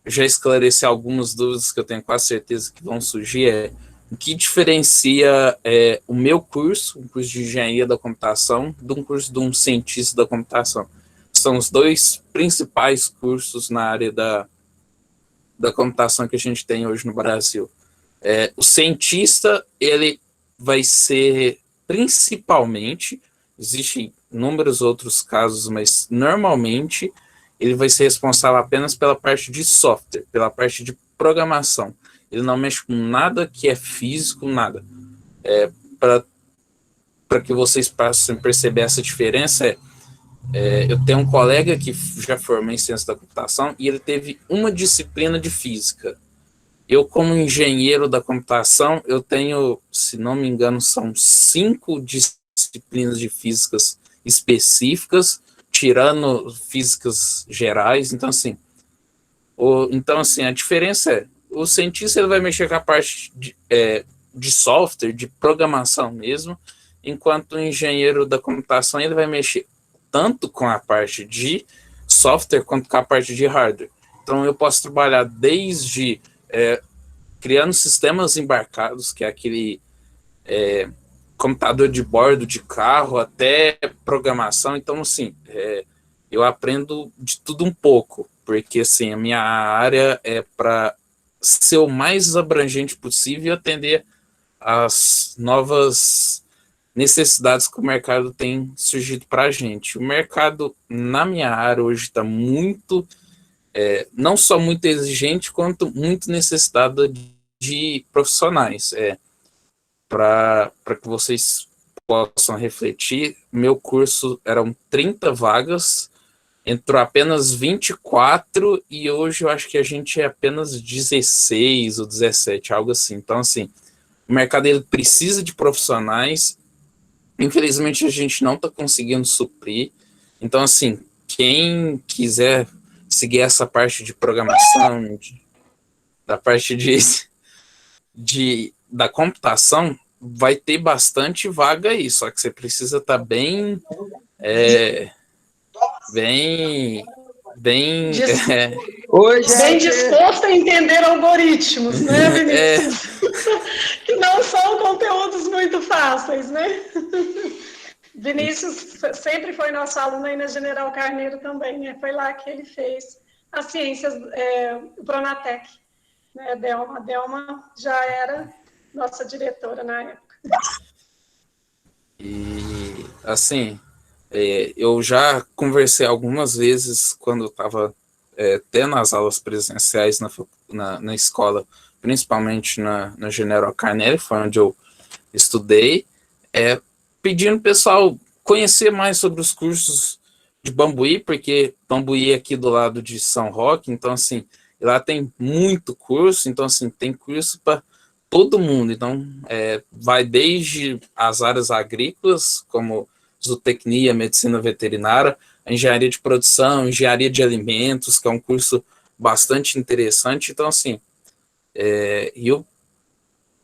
já esclarecer algumas dúvidas que eu tenho quase certeza que vão surgir, o que diferencia o meu curso, um curso de engenharia da computação, de um curso de um cientista da computação. São os dois principais cursos na área da computação que a gente tem hoje no Brasil. O cientista, ele vai ser principalmente, existem inúmeros outros casos, mas normalmente ele vai ser responsável apenas pela parte de software, pela parte de programação. Ele não mexe com nada que é físico, nada. Para que vocês possam perceber essa diferença, eu tenho um colega que já formou em ciência da computação e ele teve uma disciplina de física. Eu, como engenheiro da computação, eu tenho, se não me engano, são 5 disciplinas de físicas específicas, tirando físicas gerais. Então, assim, a diferença é, o cientista ele vai mexer com a parte de software, de programação mesmo, enquanto o engenheiro da computação ele vai mexer tanto com a parte de software quanto com a parte de hardware. Então, eu posso trabalhar desde criando sistemas embarcados, que é aquele computador de bordo de carro, até programação. Então, assim, eu aprendo de tudo um pouco, porque, assim, a minha área é para ser o mais abrangente possível e atender as novas necessidades que o mercado tem surgido para a gente. O mercado, na minha área, hoje está muito, não só muito exigente, quanto muito necessitado de profissionais. Para que vocês possam refletir, meu curso eram 30 vagas, entrou apenas 24 e hoje eu acho que a gente é apenas 16 ou 17, algo assim. Então, assim, o mercado ele precisa de profissionais. Infelizmente, a gente não está conseguindo suprir. Então, assim, quem quiser seguir essa parte de programação, da parte da computação, vai ter bastante vaga aí, só que você precisa estar bem bem disposto a entender algoritmos, né, Vinícius? Que não são conteúdos muito fáceis, né? Vinícius sempre foi nosso aluno aí na General Carneiro também, né? Foi lá que ele fez as ciências, o Pronatec, né? A Delma já era nossa diretora na época. E, assim, eu já conversei algumas vezes quando eu estava tendo as aulas presenciais na escola, principalmente na General Carneiro, foi onde eu estudei, pedindo o pessoal conhecer mais sobre os cursos de Bambuí, porque Bambuí é aqui do lado de São Roque, então, assim, lá tem muito curso, então, assim, tem curso para todo mundo. Então, vai desde as áreas agrícolas, como zootecnia, medicina veterinária, a engenharia de produção, engenharia de alimentos, que é um curso bastante interessante. Então, assim,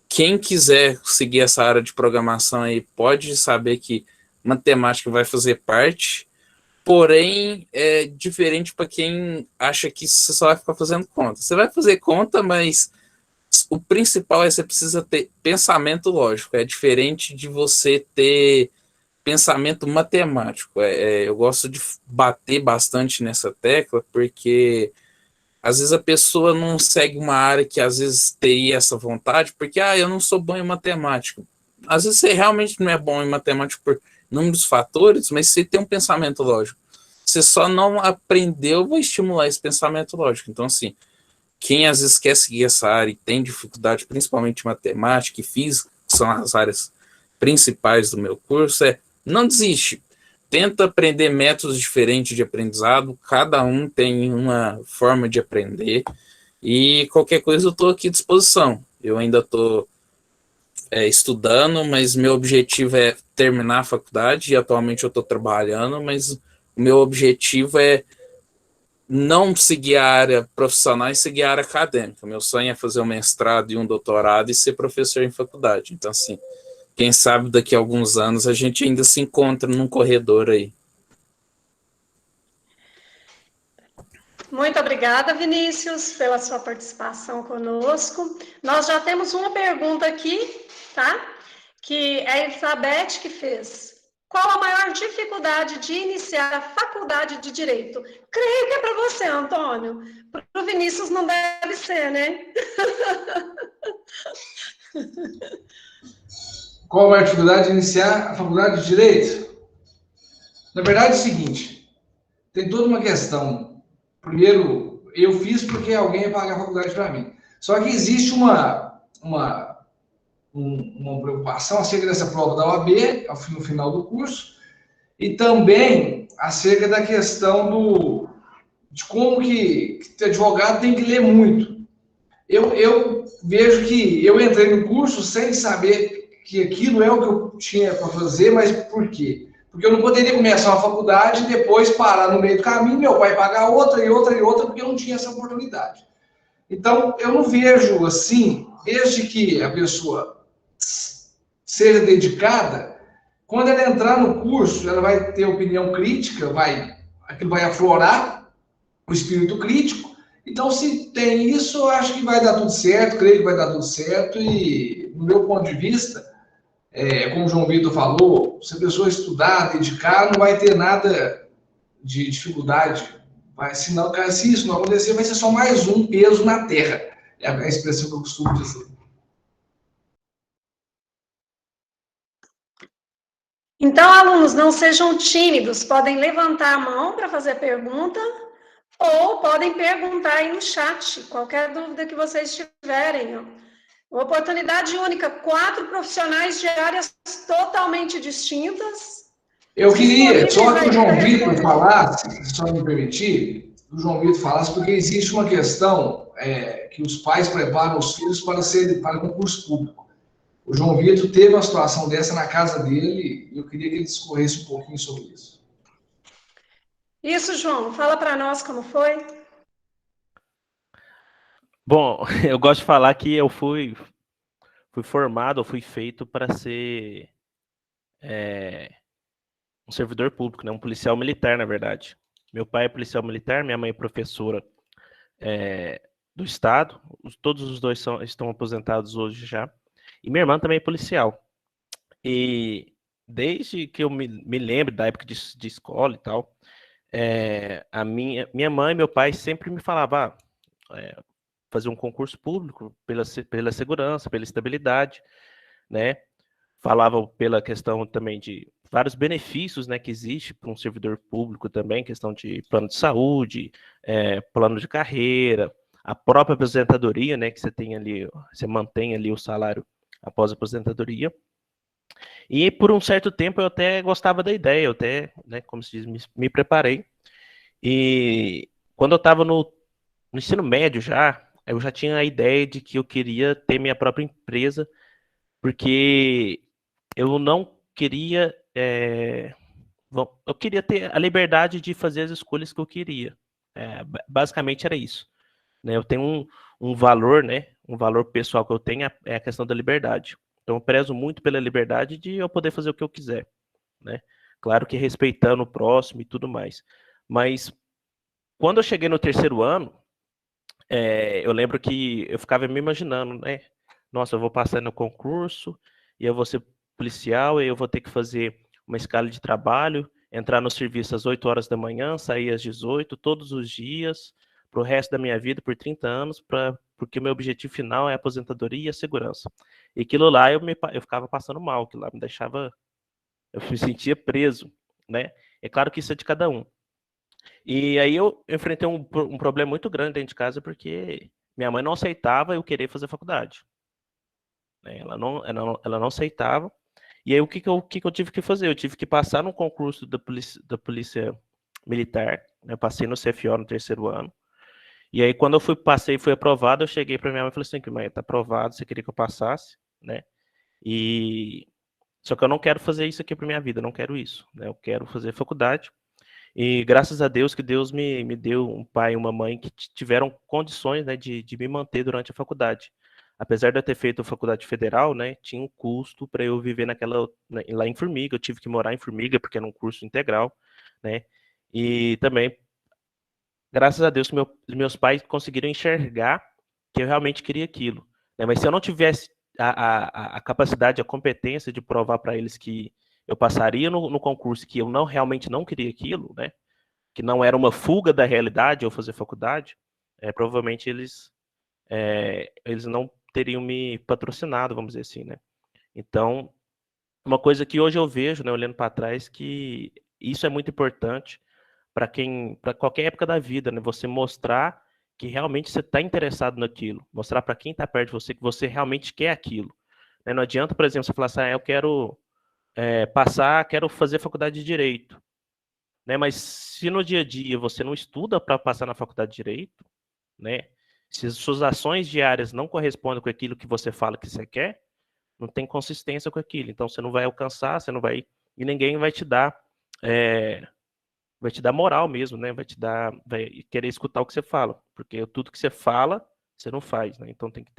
quem quiser seguir essa área de programação aí, pode saber que matemática vai fazer parte, porém, é diferente para quem acha que você só vai ficar fazendo conta. Você vai fazer conta, mas o principal é que você precisa ter pensamento lógico. É diferente de você ter pensamento matemático. Eu gosto de bater bastante nessa tecla, porque às vezes a pessoa não segue uma área que às vezes teria essa vontade, porque eu não sou bom em matemática. Às vezes você realmente não é bom em matemática por inúmeros fatores, mas você tem um pensamento lógico. Você só não aprendeu a estimular esse pensamento lógico. Então, assim, quem às vezes quer seguir essa área e tem dificuldade, principalmente em matemática e física, que são as áreas principais do meu curso, não desiste. Tenta aprender métodos diferentes de aprendizado, cada um tem uma forma de aprender, e qualquer coisa eu estou aqui à disposição. Eu ainda estou estudando, mas meu objetivo é terminar a faculdade, e atualmente eu estou trabalhando, mas o meu objetivo é não seguir a área profissional e seguir a área acadêmica. Meu sonho é fazer um mestrado e um doutorado e ser professor em faculdade. Então, assim, quem sabe daqui a alguns anos a gente ainda se encontra num corredor aí. Muito obrigada, Vinícius, pela sua participação conosco. Nós já temos uma pergunta aqui, tá? Que é a Elizabeth que fez. Qual a maior dificuldade de iniciar a faculdade de Direito? Creio que é para você, Antônio. Para o Vinícius não deve ser, né? Qual a maior dificuldade de iniciar a faculdade de Direito? Na verdade é o seguinte, tem toda uma questão. Primeiro, eu fiz porque alguém ia pagar a faculdade para mim. Só que existe uma preocupação acerca dessa prova da OAB, no final do curso, e também acerca da questão de como que advogado tem que ler muito. eu vejo que eu entrei no curso sem saber que aquilo é o que eu tinha para fazer, mas por quê? Porque eu não poderia começar uma faculdade e depois parar no meio do caminho, meu pai pagar outra e outra e outra, porque eu não tinha essa oportunidade. Então, eu não vejo assim, desde que a pessoa seja dedicada, quando ela entrar no curso, ela vai ter opinião crítica, aquilo vai aflorar o espírito crítico. Então, se tem isso, eu acho que vai dar tudo certo, creio que vai dar tudo certo, e, no meu ponto de vista, como o João Vitor falou, se a pessoa estudar, dedicar, não vai ter nada de dificuldade. Se isso não acontecer, vai ser só mais um peso na terra. É a expressão que eu costumo dizer. Então, alunos, não sejam tímidos, podem levantar a mão para fazer pergunta, ou podem perguntar aí no chat, qualquer dúvida que vocês tiverem. Uma oportunidade única, 4 profissionais de áreas totalmente distintas. Eu queria só que o João Vitor falasse, se só me permitir, o João Vitor falasse, porque existe uma questão que os pais preparam os filhos para concurso público. O João Vitor teve uma situação dessa na casa dele, e eu queria que ele discorresse um pouquinho sobre isso. Isso, João, fala para nós como foi. Bom, eu gosto de falar que eu fui formado, eu fui feito para ser um servidor público, né? Um policial militar, na verdade. Meu pai é policial militar, minha mãe é professora do Estado, todos os dois estão aposentados hoje já, e minha irmã também é policial. E desde que eu me lembro da época de escola e tal, a minha mãe e meu pai sempre me falavam fazer um concurso público pela segurança, pela estabilidade, né? Falavam pela questão também de vários benefícios, né, que existe para um servidor público também, questão de plano de saúde, plano de carreira, a própria aposentadoria, né, que você tem ali, você mantém ali o salário após a aposentadoria. E por um certo tempo eu até gostava da ideia, eu até, né, como se diz, me preparei. E quando eu estava no ensino médio eu já tinha a ideia de que eu queria ter minha própria empresa, porque eu não queria, eu queria ter a liberdade de fazer as escolhas que eu queria. Basicamente era isso. Né? Eu tenho um valor, né? Um valor pessoal que eu tenho é a questão da liberdade. Então eu prezo muito pela liberdade de eu poder fazer o que eu quiser, né? Claro que respeitando o próximo e tudo mais. Mas quando eu cheguei no terceiro ano, eu lembro que eu ficava me imaginando, né? Nossa, eu vou passar no concurso e eu vou ser policial e eu vou ter que fazer uma escala de trabalho, entrar no serviço às 8 horas da manhã, sair às 18, todos os dias, para o resto da minha vida, por 30 anos, porque o meu objetivo final é a aposentadoria e a segurança. E aquilo lá eu ficava passando mal, aquilo lá me deixava, eu me sentia preso, né? É claro que isso é de cada um. E aí eu enfrentei um problema muito grande dentro de casa, porque minha mãe não aceitava eu querer fazer faculdade. Ela não aceitava. E aí o que eu tive que fazer? Eu tive que passar no concurso da polícia militar, né? Eu passei no CFO no terceiro ano. E aí quando eu passei e fui aprovado, eu cheguei para minha mãe e falei assim, mãe, tá aprovado, você queria que eu passasse, né? Só que eu não quero fazer isso aqui para minha vida, eu não quero isso, né? Eu quero fazer faculdade. E graças a Deus que Deus me deu um pai e uma mãe que tiveram condições, né, de me manter durante a faculdade. Apesar de eu ter feito a faculdade federal, né, tinha um custo para eu viver lá em Formiga, eu tive que morar em Formiga porque era um curso integral, né? E também, graças a Deus, que meus pais conseguiram enxergar que eu realmente queria aquilo, né? Mas se eu não tivesse a capacidade, a competência de provar para eles que eu passaria no concurso, que eu realmente não queria aquilo, né? Que não era uma fuga da realidade eu fazer faculdade, provavelmente eles não teriam me patrocinado, vamos dizer assim, né? Então, uma coisa que hoje eu vejo, né, olhando para trás, que isso é muito importante para qualquer época da vida, né? Você mostrar que realmente você está interessado naquilo, mostrar para quem está perto de você que você realmente quer aquilo. Né? Não adianta, por exemplo, você falar assim, eu quero quero fazer faculdade de Direito. Né? Mas se no dia a dia você não estuda para passar na faculdade de Direito, né? Se as suas ações diárias não correspondem com aquilo que você fala que você quer, não tem consistência com aquilo. Então, você não vai alcançar, você não vai... E ninguém vai te dar moral mesmo, né? Vai querer escutar o que você fala, porque tudo que você fala, você não faz, né? Então tem que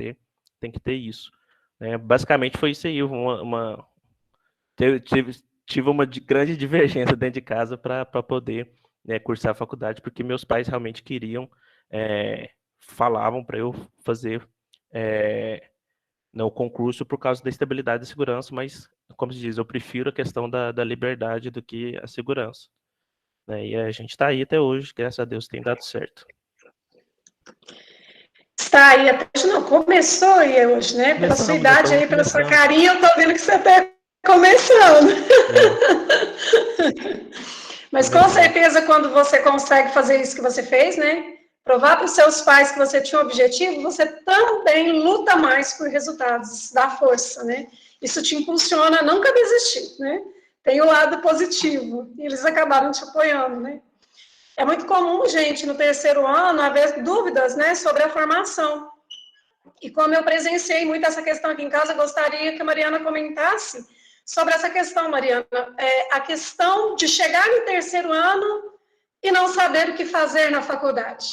ter isso. Basicamente foi isso aí, tive uma grande divergência dentro de casa para poder, né, cursar a faculdade, porque meus pais realmente queriam, falavam para eu fazer o concurso por causa da estabilidade e segurança, mas, como se diz, eu prefiro a questão da liberdade do que a segurança. E a gente está aí até hoje, graças a Deus tem dado certo. Está aí até hoje, não, começou aí hoje, né? Pela sua idade aí, pela sua carinha, eu tô vendo que você está começando. Mas com certeza, quando você consegue fazer isso que você fez, né? Provar para os seus pais que você tinha um objetivo, você também luta mais por resultados, dá força, né? Isso te impulsiona a nunca desistir, né? Tem o lado positivo, e eles acabaram te apoiando, né? É muito comum, gente, no terceiro ano, haver dúvidas, né, sobre a formação. E como eu presenciei muito essa questão aqui em casa, eu gostaria que a Mariana comentasse sobre essa questão, Mariana. A questão de chegar no terceiro ano e não saber o que fazer na faculdade.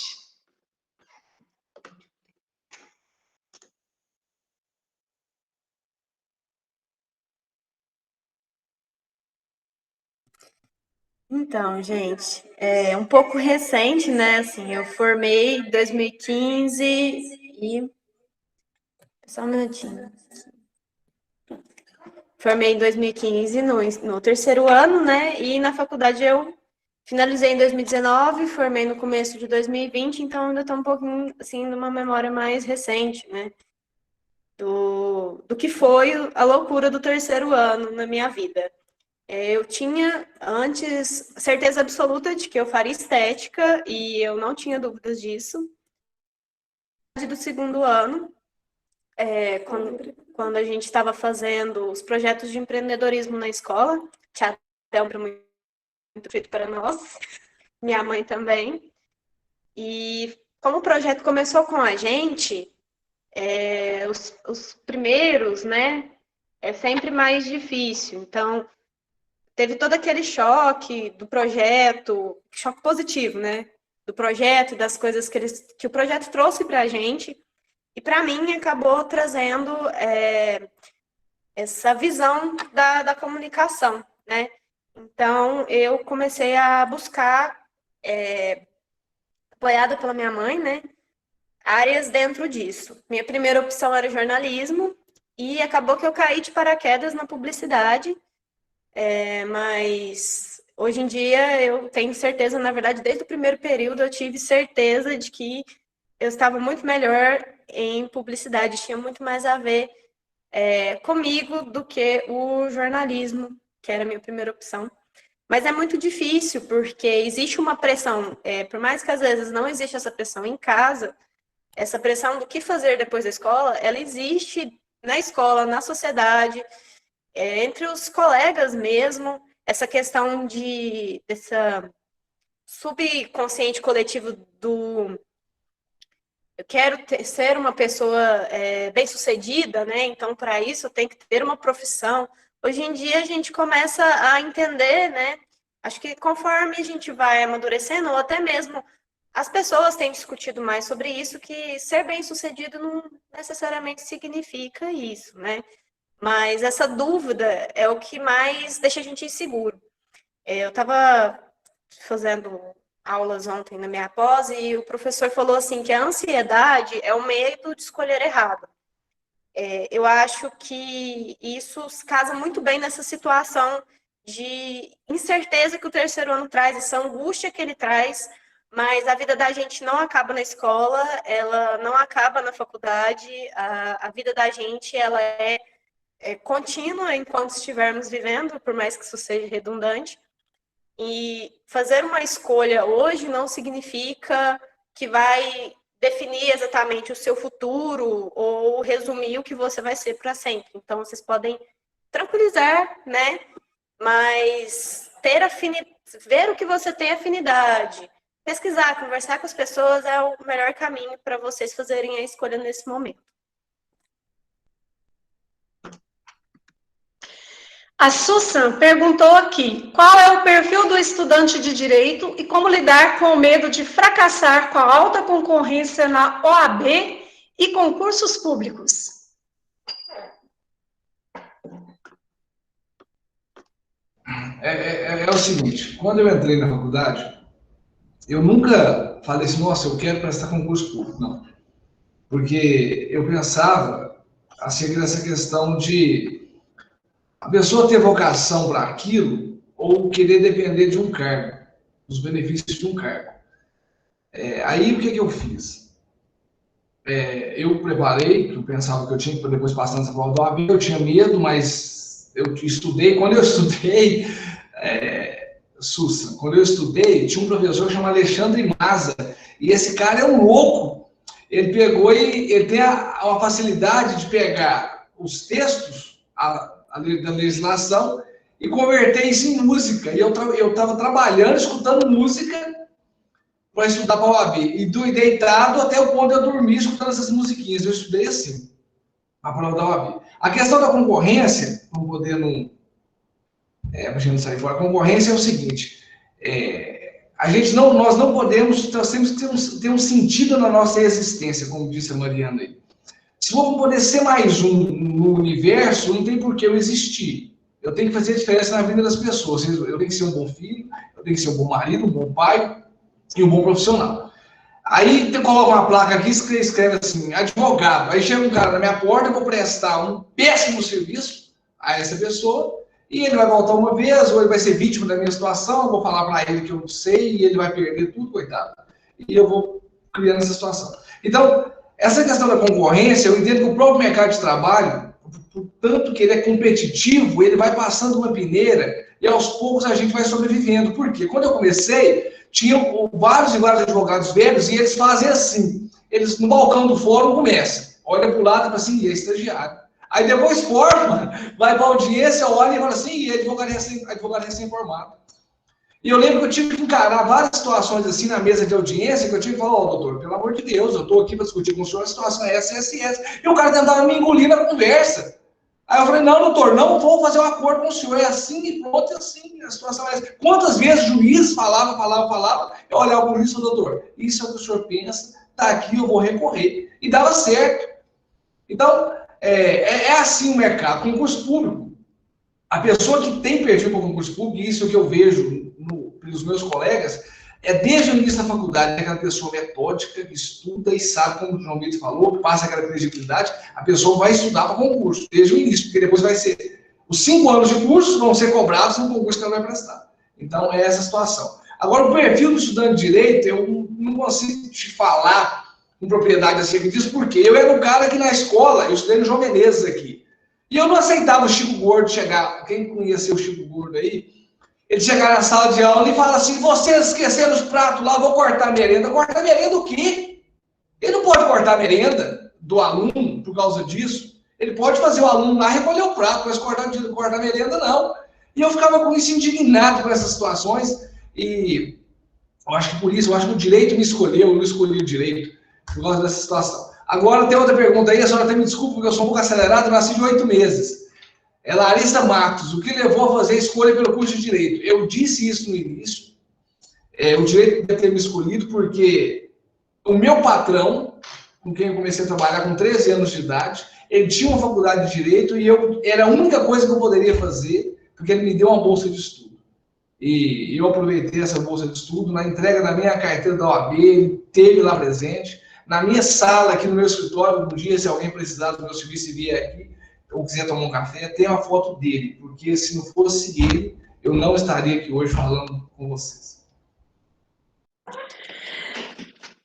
Então, gente, é um pouco recente, né? Assim, eu formei em 2015 e... Só um minutinho. Formei em 2015 no terceiro ano, né? E na faculdade eu finalizei em 2019, formei no começo de 2020, então ainda estou um pouquinho, assim, numa memória mais recente, né? Do que foi a loucura do terceiro ano na minha vida. Eu tinha antes certeza absoluta de que eu faria estética e eu não tinha dúvidas disso. Do segundo ano, quando a gente estava fazendo os projetos de empreendedorismo na escola, tinha até um muito feito para nós, minha mãe também. E como o projeto começou com a gente, os primeiros, né, é sempre mais difícil. Então, teve todo aquele choque do projeto, choque positivo, né? Do projeto, das coisas que o projeto trouxe para a gente. E para mim acabou trazendo essa visão da comunicação, né? Então eu comecei a buscar, apoiada pela minha mãe, né? Áreas dentro disso. Minha primeira opção era jornalismo e acabou que eu caí de paraquedas na publicidade. Mas hoje em dia eu tenho certeza, na verdade, desde o primeiro período eu tive certeza de que eu estava muito melhor em publicidade, tinha muito mais a ver comigo do que o jornalismo, que era a minha primeira opção. Mas é muito difícil, porque existe uma pressão, por mais que às vezes não exista essa pressão em casa, essa pressão do que fazer depois da escola, ela existe na escola, na sociedade, entre os colegas mesmo, essa questão dessa subconsciente coletivo do eu quero ser uma pessoa bem-sucedida, né? Então, para isso, eu tenho que ter uma profissão. Hoje em dia, a gente começa a entender, né? Acho que conforme a gente vai amadurecendo, ou até mesmo as pessoas têm discutido mais sobre isso, que ser bem-sucedido não necessariamente significa isso, né? Mas essa dúvida é o que mais deixa a gente inseguro. Eu estava fazendo aulas ontem na minha pós e o professor falou assim que a ansiedade é o medo de escolher errado. Eu acho que isso casa muito bem nessa situação de incerteza que o terceiro ano traz, essa angústia que ele traz, mas a vida da gente não acaba na escola, ela não acaba na faculdade, a vida da gente ela é contínua enquanto estivermos vivendo, por mais que isso seja redundante. E fazer uma escolha hoje não significa que vai definir exatamente o seu futuro ou resumir o que você vai ser para sempre. Então, vocês podem tranquilizar, né? Mas ver o que você tem afinidade, pesquisar, conversar com as pessoas é o melhor caminho para vocês fazerem a escolha nesse momento. A Susan perguntou aqui, qual é o perfil do estudante de direito e como lidar com o medo de fracassar com a alta concorrência na OAB e concursos públicos? É o seguinte, quando eu entrei na faculdade, eu nunca falei assim, nossa, eu quero prestar concurso público, não. Porque eu pensava, assim, nessa questão de a pessoa ter vocação para aquilo ou querer depender de um cargo, dos benefícios de um cargo. Aí, o que eu fiz? Eu preparei, eu pensava que eu tinha que depois passar nessa prova da OAB, eu tinha medo, mas eu estudei. Quando eu estudei, Sussa, quando eu estudei, tinha um professor chamado Alexandre Maza, e esse cara é um louco. Ele pegou e ele tem uma facilidade de pegar os textos da legislação e converter isso em música. E eu estava trabalhando, escutando música para estudar para a OAB. E deitado até o ponto de eu dormir escutando essas musiquinhas. Eu estudei assim, a prova da OAB. A questão da concorrência, vamos poder não... para a gente não sair fora. A concorrência é o seguinte, nós não podemos, nós temos que ter um sentido na nossa existência, como disse a Mariana aí. Se eu poder ser mais um no universo, não tem por que eu existir. Eu tenho que fazer a diferença na vida das pessoas. Eu tenho que ser um bom filho, eu tenho que ser um bom marido, um bom pai e um bom profissional. Aí você coloca uma placa aqui e escreve assim, advogado. Aí chega um cara na minha porta, eu vou prestar um péssimo serviço a essa pessoa, e ele vai voltar uma vez, ou ele vai ser vítima da minha situação, eu vou falar para ele que eu não sei, e ele vai perder tudo, coitado. E eu vou criando essa situação. Então, essa questão da concorrência, eu entendo que o próprio mercado de trabalho, por tanto que ele é competitivo, ele vai passando uma peneira, e aos poucos a gente vai sobrevivendo. Por quê? Quando eu comecei, tinham vários e vários advogados velhos, e eles fazem assim, eles no balcão do fórum começam, olha para o lado e fala assim, e é estagiário. Aí depois forma, vai para a audiência, olha e fala assim, e é advogado recém-formado. E eu lembro que eu tive que encarar várias situações assim na mesa de audiência, que eu tive que falar, doutor, pelo amor de Deus, eu estou aqui para discutir com o senhor, a situação é essa, essa e essa. E o cara tentava me engolir na conversa. Aí eu falei, não, doutor, não vou fazer um acordo com o senhor, é assim e pronto, é assim, a situação é essa. Quantas vezes o juiz falava, eu olhava para o juiz e falava, doutor, isso é o que o senhor pensa, está aqui, eu vou recorrer. E dava certo. Então, é assim o mercado. Concurso público, a pessoa que tem perfil para concurso público, e isso é o que eu vejo pelos meus colegas, desde o início da faculdade, aquela pessoa metódica, que estuda e sabe, como o João Vitor falou, passa aquela credibilidade, a pessoa vai estudar para concurso, desde o início, porque depois vai ser, os 5 anos de curso vão ser cobrados no concurso que ela vai prestar. Então, é essa a situação. Agora, o perfil do estudante de direito, eu não consigo te falar com propriedade acerca disso, porque eu era um cara que na escola, eu estudei no João Menezes aqui, e eu não aceitava o Chico Gordo chegar, quem conheceu o Chico Gordo aí, ele chegar na sala de aula e falar assim, vocês esqueceram os pratos lá, vou cortar a merenda. Cortar a merenda o quê? Ele não pode cortar a merenda do aluno por causa disso. Ele pode fazer o aluno lá recolher o prato, mas cortar a merenda não. E eu ficava com isso indignado com essas situações, e eu acho que por isso, eu acho que o direito me escolheu, eu não escolhi o direito, por causa dessa situação. Agora tem outra pergunta aí, a senhora até me desculpa, porque eu sou um pouco acelerado, eu nasci de 8 meses. É Larissa Matos, o que levou a fazer a escolha pelo curso de Direito? Eu disse isso no início, o Direito deve ter me escolhido porque o meu patrão, com quem eu comecei a trabalhar com 13 anos de idade, ele tinha uma faculdade de Direito e era a única coisa que eu poderia fazer, porque ele me deu uma bolsa de estudo. E eu aproveitei essa bolsa de estudo, na entrega da minha carteira da OAB, ele esteve lá presente, na minha sala, aqui no meu escritório, um dia, se alguém precisar do meu serviço e vier aqui, ou quiser tomar um café, tem uma foto dele, porque se não fosse ele, eu não estaria aqui hoje falando com vocês.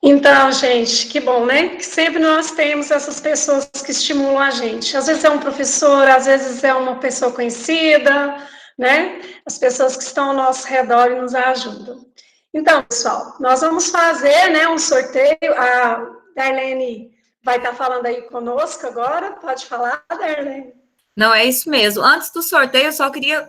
Então, gente, que bom, né? Que sempre nós temos essas pessoas que estimulam a gente. Às vezes é um professor, às vezes é uma pessoa conhecida, né? As pessoas que estão ao nosso redor e nos ajudam. Então, pessoal, nós vamos fazer, né, um sorteio. A Darlene vai estar falando aí conosco agora. Pode falar, Darlene? Não, é isso mesmo. Antes do sorteio, eu só queria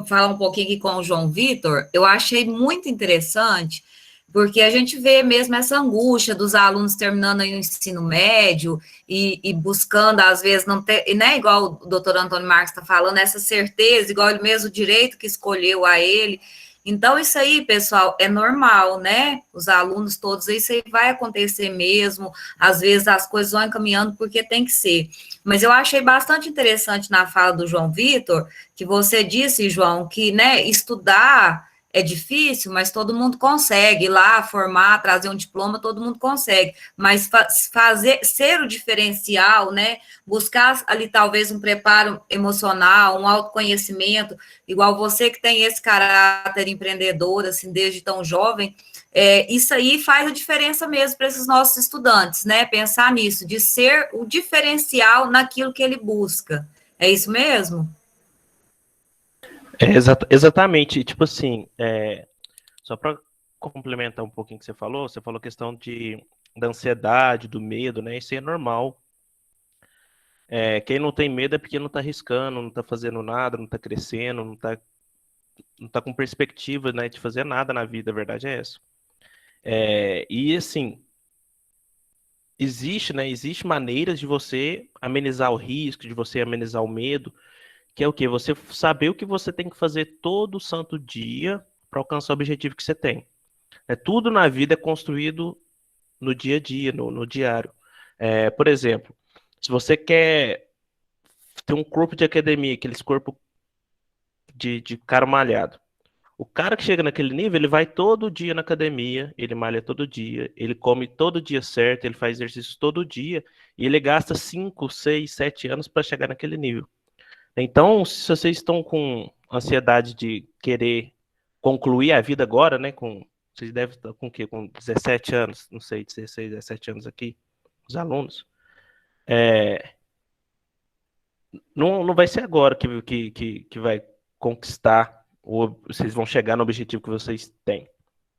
falar um pouquinho aqui com o João Vitor. Eu achei muito interessante Porque a gente vê mesmo essa angústia dos alunos terminando aí o ensino médio e buscando, às vezes, não ter, né, igual o doutor Antônio Marcos está falando, essa certeza, igual ele mesmo, o direito que escolheu a ele. Então, isso aí, pessoal, é normal, né? Os alunos todos, isso aí vai acontecer mesmo, às vezes as coisas vão encaminhando porque tem que ser. Mas eu achei bastante interessante na fala do João Vitor, que você disse, João, que, né, estudar é difícil, mas todo mundo consegue ir lá, formar, trazer um diploma, todo mundo consegue. Mas fazer, ser o diferencial, né? Buscar ali talvez um preparo emocional, um autoconhecimento, igual você que tem esse caráter empreendedor, assim, desde tão jovem, isso aí faz a diferença mesmo para esses nossos estudantes, né? Pensar nisso, de ser o diferencial naquilo que ele busca. É isso mesmo? Exatamente, tipo assim, só para complementar um pouquinho o que você falou a questão da ansiedade, do medo, né? Isso é normal. Quem não tem medo é porque não está arriscando, não está fazendo nada, não está crescendo, não tá com perspectiva, né, de fazer nada na vida, a verdade é essa. E assim, existe maneiras de você amenizar o risco, de você amenizar o medo, que é o quê? Você saber o que você tem que fazer todo santo dia para alcançar o objetivo que você tem. Tudo na vida é construído no dia a dia, no diário. Por exemplo, se você quer ter um corpo de academia, aqueles corpos de cara malhado, o cara que chega naquele nível, ele vai todo dia na academia, ele malha todo dia, ele come todo dia certo, ele faz exercício todo dia, e ele gasta 5, 6, 7 anos para chegar naquele nível. Então, se vocês estão com ansiedade de querer concluir a vida agora, né? Vocês devem estar com o quê? Com 17 anos, não sei, 16, 17 anos aqui, os alunos. Não vai ser agora que vai conquistar, ou vocês vão chegar no objetivo que vocês têm.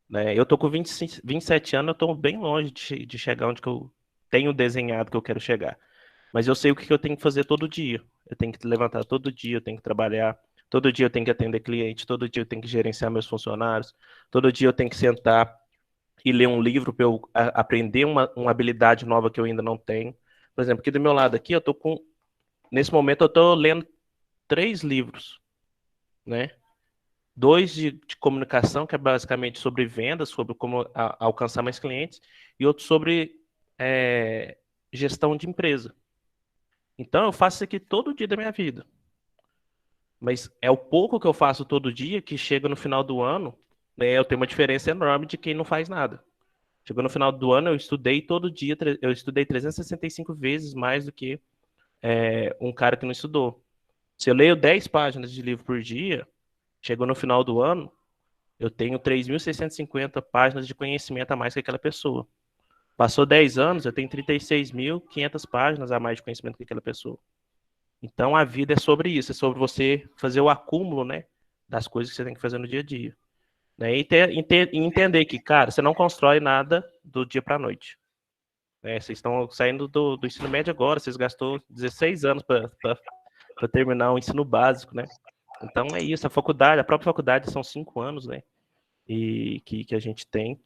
Né? Eu tô com 27 anos, eu tô bem longe de chegar onde que eu tenho desenhado que eu quero chegar. Mas eu sei o que eu tenho que fazer todo dia. Eu tenho que levantar todo dia, eu tenho que trabalhar, todo dia eu tenho que atender cliente, todo dia eu tenho que gerenciar meus funcionários, todo dia eu tenho que sentar e ler um livro para eu aprender uma habilidade nova que eu ainda não tenho. Por exemplo, aqui do meu lado aqui, nesse momento eu tô lendo 3 livros, né? 2 de comunicação, que é basicamente sobre vendas, sobre como alcançar mais clientes, e outro sobre gestão de empresa. Então, eu faço isso aqui todo dia da minha vida. Mas é o pouco que eu faço todo dia que chega no final do ano, né, eu tenho uma diferença enorme de quem não faz nada. Chegou no final do ano, eu estudei todo dia, eu estudei 365 vezes mais do que um cara que não estudou. Se eu leio 10 páginas de livro por dia, chegou no final do ano, eu tenho 3.650 páginas de conhecimento a mais que aquela pessoa. Passou 10 anos, eu tenho 36.500 páginas a mais de conhecimento que aquela pessoa. Então, a vida é sobre isso, é sobre você fazer o acúmulo, né, das coisas que você tem que fazer no dia a dia. Né, e entender que, cara, você não constrói nada do dia para a noite. Vocês estão saindo do ensino médio agora, vocês gastou 16 anos para terminar o ensino básico, né? Então, é isso, a própria faculdade são 5 anos, né, e que a gente tem,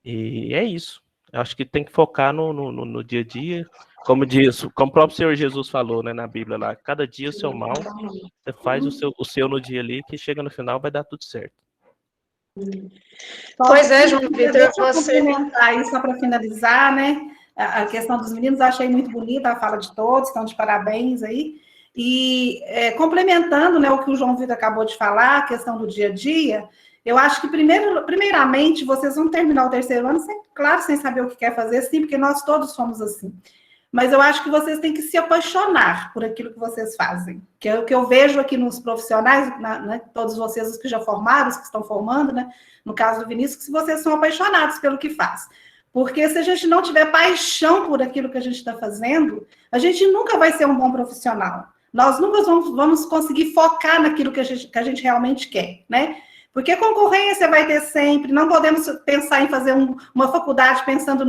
e é isso. Eu acho que tem que focar no dia a dia, como o próprio Senhor Jesus falou, né, na Bíblia lá, cada dia o seu mal, você faz o seu no dia ali, que chega no final vai dar tudo certo. Pois é, João Vitor, deixa eu complementar aí só para finalizar, né? A questão dos meninos, achei muito bonita a fala de todos, estão de parabéns aí. E complementando, né, o que o João Vitor acabou de falar, a questão do dia a dia, eu acho que primeiramente vocês vão terminar o 3º ano, claro, sem saber o que quer fazer, sim, porque nós todos somos assim. Mas eu acho que vocês têm que se apaixonar por aquilo que vocês fazem. Que é o que eu vejo aqui nos profissionais, né, todos vocês, os que já formaram, os que estão formando, né, no caso do Vinícius, que vocês são apaixonados pelo que faz. Porque se a gente não tiver paixão por aquilo que a gente está fazendo, a gente nunca vai ser um bom profissional. Nós nunca vamos conseguir focar naquilo que a gente realmente quer, né? Porque concorrência vai ter sempre, não podemos pensar em fazer uma faculdade pensando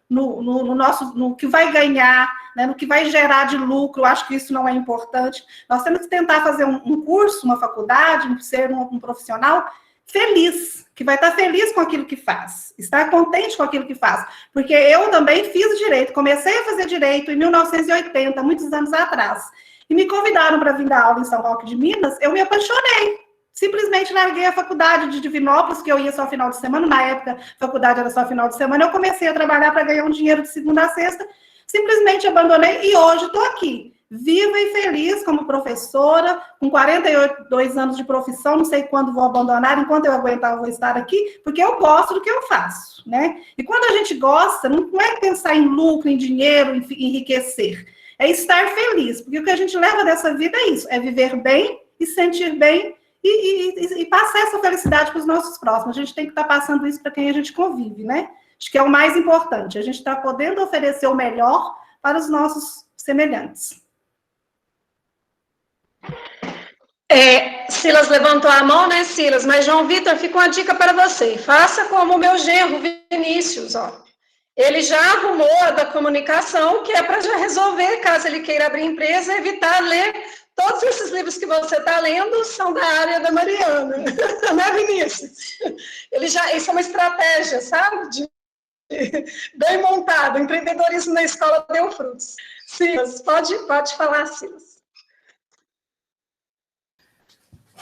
no que vai ganhar, né, no que vai gerar de lucro. Eu acho que isso não é importante. Nós temos que tentar fazer um curso, uma faculdade, ser um profissional feliz, que vai estar feliz com aquilo que faz, estar contente com aquilo que faz. Porque eu também fiz direito, comecei a fazer direito em 1980, muitos anos atrás, e me convidaram para vir dar aula em São Roque de Minas, eu me apaixonei. Simplesmente larguei a faculdade de Divinópolis, que eu ia só final de semana, na época a faculdade era só final de semana, eu comecei a trabalhar para ganhar um dinheiro de segunda a sexta, simplesmente abandonei e hoje estou aqui, viva e feliz como professora, com 42 anos de profissão, não sei quando vou abandonar, enquanto eu aguentar eu vou estar aqui, porque eu gosto do que eu faço, né? E quando a gente gosta, não é pensar em lucro, em dinheiro, em enriquecer, é estar feliz, porque o que a gente leva dessa vida é isso, é viver bem e sentir bem, e passar essa felicidade para os nossos próximos. A gente tem que estar passando isso para quem a gente convive, né? Acho que é o mais importante. A gente está podendo oferecer o melhor para os nossos semelhantes. Silas levantou a mão, né, Silas? Mas, João Vitor, fica uma dica para você. Faça como o meu genro, Vinícius, ó. Ele já arrumou a da comunicação, que é para já resolver, caso ele queira abrir empresa, evitar ler. Todos esses livros que você está lendo são da área da Mariana, né, Vinícius? Isso é uma estratégia, sabe? Bem montado. O empreendedorismo na escola deu frutos. Silas, pode falar, Silas.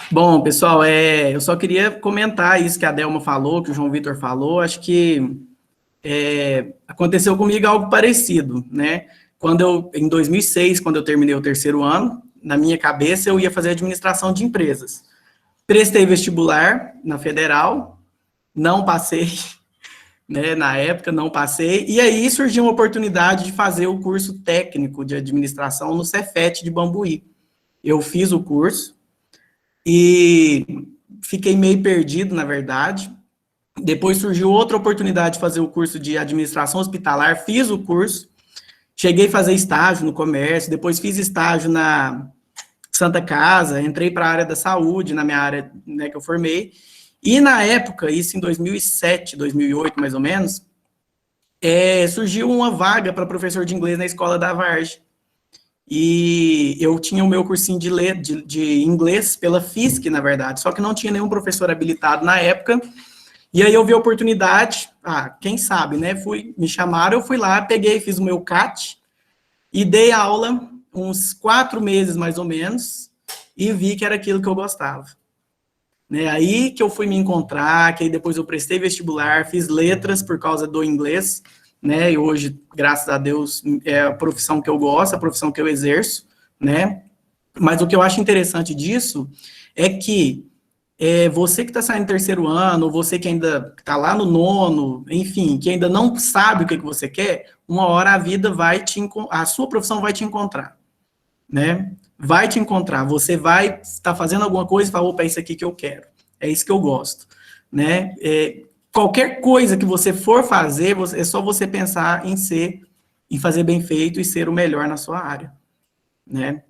Bom, pessoal, eu só queria comentar isso que a Delma falou, que o João Vitor falou. Acho que aconteceu comigo algo parecido, né? Em 2006, quando eu terminei o terceiro ano, na minha cabeça eu ia fazer administração de empresas. Prestei vestibular na Federal, não passei, né? Na época não passei, e aí surgiu uma oportunidade de fazer o curso técnico de administração no Cefet de Bambuí. Eu fiz o curso e fiquei meio perdido, na verdade. Depois surgiu outra oportunidade de fazer o curso de administração hospitalar, fiz o curso, cheguei a fazer estágio no comércio, depois fiz estágio na Santa Casa, entrei para a área da saúde, na minha área, né, que eu formei, e na época, isso em 2007, 2008, mais ou menos, surgiu uma vaga para professor de inglês na escola da Vargem. E eu tinha o meu cursinho de inglês pela FISC, na verdade, só que não tinha nenhum professor habilitado na época. E aí eu vi a oportunidade, quem sabe, né? Me chamaram, eu fui lá, peguei, fiz o meu CAT e dei aula uns 4 meses, mais ou menos, e vi que era aquilo que eu gostava. Né? Aí que eu fui me encontrar, que aí depois eu prestei vestibular, fiz letras por causa do inglês, né? E hoje, graças a Deus, é a profissão que eu gosto, a profissão que eu exerço, né? Mas o que eu acho interessante disso é que você que está saindo no terceiro ano, ou você que ainda está lá no nono, enfim, que ainda não sabe o que você quer, uma hora a vida a sua profissão vai te encontrar, né? Vai te encontrar, você vai estar fazendo alguma coisa e falar, opa, é isso aqui que eu quero, é isso que eu gosto, né? Qualquer coisa que você for fazer, é só você pensar em fazer bem feito e ser o melhor na sua área, né?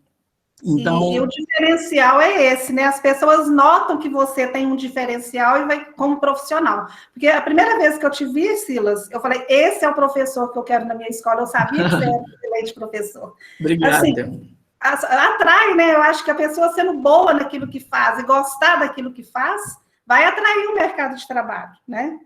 Então, e o diferencial é esse, né? As pessoas notam que você tem um diferencial e vai como profissional. Porque a primeira vez que eu te vi, Silas, eu falei, esse é o professor que eu quero na minha escola. Eu sabia que você era um excelente professor. Obrigado. Assim, atrai, né? Eu acho que a pessoa sendo boa naquilo que faz e gostar daquilo que faz, vai atrair o mercado de trabalho, né?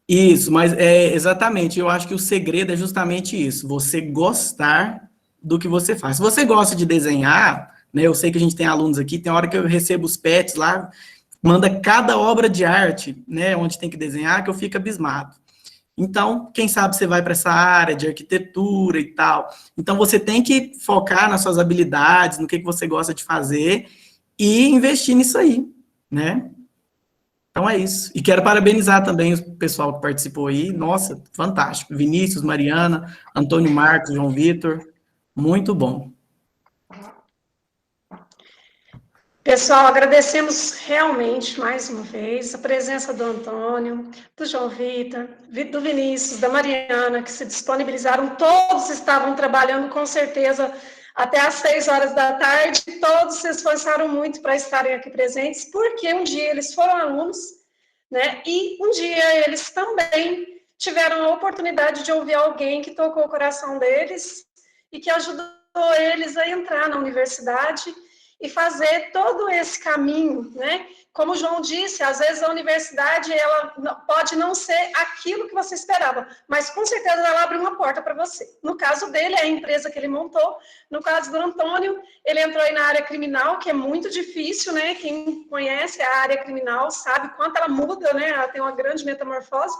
Isso, mas exatamente, eu acho que o segredo é justamente isso, você gostar do que você faz. Se você gosta de desenhar, né, eu sei que a gente tem alunos aqui, tem hora que eu recebo os pets lá, manda cada obra de arte, né, onde tem que desenhar, que eu fico abismado. Então, quem sabe você vai para essa área de arquitetura e tal. Então, você tem que focar nas suas habilidades, no que você gosta de fazer e investir nisso aí, né? Então, é isso. E quero parabenizar também o pessoal que participou aí. Nossa, fantástico. Vinícius, Mariana, Antônio Marcos, João Vitor. Muito bom. Pessoal, agradecemos realmente, mais uma vez, a presença do Antônio, do João Vitor, do Vinícius, da Mariana, que se disponibilizaram. Todos estavam trabalhando, com certeza, até às 6 horas da tarde. Todos se esforçaram muito para estarem aqui presentes, porque um dia eles foram alunos, né? E um dia eles também tiveram a oportunidade de ouvir alguém que tocou o coração deles e que ajudou eles a entrar na universidade e fazer todo esse caminho, né? Como o João disse, às vezes a universidade ela pode não ser aquilo que você esperava, mas com certeza ela abre uma porta para você. No caso dele, é a empresa que ele montou. No caso do Antônio, ele entrou aí na área criminal, que é muito difícil, né? Quem conhece a área criminal sabe quanto ela muda, né? Ela tem uma grande metamorfose.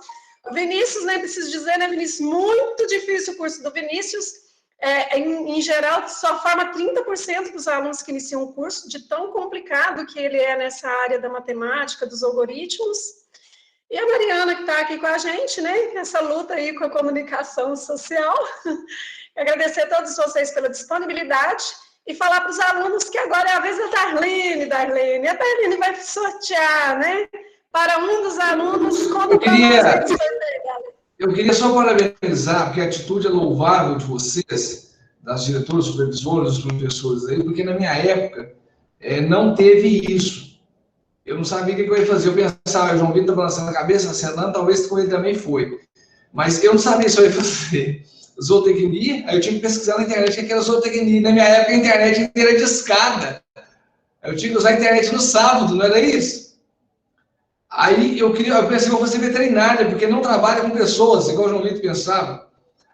O Vinícius, nem preciso dizer, né, Vinícius? Muito difícil o curso do Vinícius. Em geral, só forma 30% dos alunos que iniciam o curso, de tão complicado que ele é nessa área da matemática, dos algoritmos. E a Mariana, que está aqui com a gente, né, nessa luta aí com a comunicação social. Agradecer a todos vocês pela disponibilidade e falar para os alunos que agora é a vez da Darlene. A Darlene vai sortear, né, para um dos alunos. Conta para nós. Eu queria só parabenizar, porque a atitude é louvável de vocês, das diretoras, supervisoras, dos professores aí, porque na minha época não teve isso. Eu não sabia o que eu ia fazer. Eu pensava, o João Vitor balançando a cabeça, acenando, talvez com ele também foi. Mas eu não sabia se eu ia fazer zootecnia, aí eu tinha que pesquisar na internet o que era zootecnia. Na minha época, a internet era de escada. Eu tinha que usar a internet no sábado, não era isso? Aí eu pensei que eu fosse veterinária, porque não trabalha com pessoas, igual o João Vitor pensava.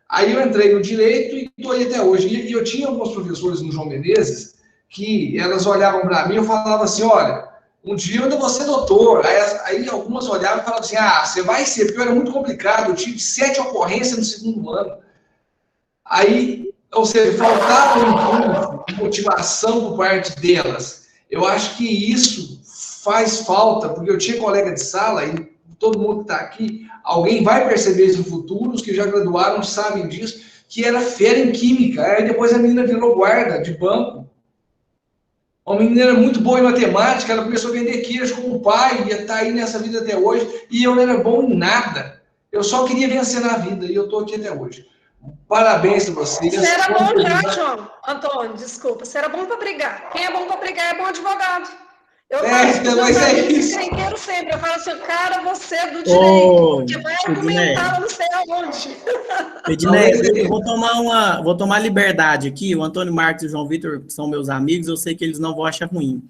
Aí eu entrei no direito e estou aí até hoje. E eu tinha alguns professores no João Menezes que elas olhavam para mim e eu falava assim, olha, um dia eu ainda vou ser doutor. Aí algumas olhavam e falavam assim, você vai ser, porque era muito complicado, eu tive 7 ocorrências no segundo ano. Aí, ou seja, faltava um motivação por parte delas. Eu acho que isso faz falta, porque eu tinha colega de sala, e todo mundo que está aqui, alguém vai perceber isso no futuro, os que já graduaram sabem disso, que era fera em química. Aí depois a menina virou guarda de banco. Uma menina era muito boa em matemática, ela começou a vender queijo com o pai, e está aí nessa vida até hoje, e eu não era bom em nada. Eu só queria vencer na vida, e eu estou aqui até hoje. Parabéns para vocês. Você era bom já, João. Antônio, desculpa. Você era bom para brigar. Quem é bom para brigar é bom advogado. Eu inteiro sempre. Eu falo assim, cara, você é do direito. Que vai argumentar, eu não sei aonde. Edneia, eu vou tomar liberdade aqui. O Antônio Marcos e o João Vitor são meus amigos, eu sei que eles não vão achar ruim.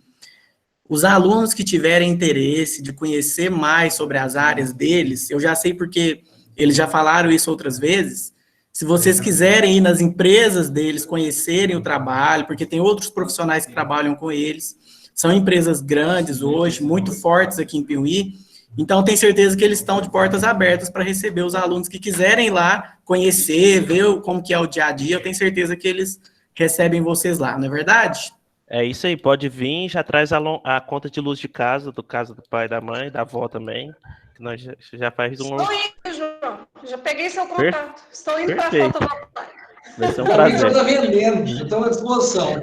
Os alunos que tiverem interesse de conhecer mais sobre as áreas deles, eu já sei porque eles já falaram isso outras vezes. Se vocês quiserem ir nas empresas deles, conhecerem o trabalho, porque tem outros profissionais que trabalham com eles, são empresas grandes hoje, muito fortes aqui em Piauí, então tenho certeza que eles estão de portas abertas para receber os alunos que quiserem ir lá, conhecer, ver como que é o dia a dia, eu tenho certeza que eles recebem vocês lá, não é verdade? É isso aí, pode vir, já traz a conta de luz de casa, do pai, da mãe, da avó também, que nós já faz um... Estou indo, João, já peguei seu contato, estou indo para a foto do pai. Vai ser um prazer. Está vendendo, estou à disposição.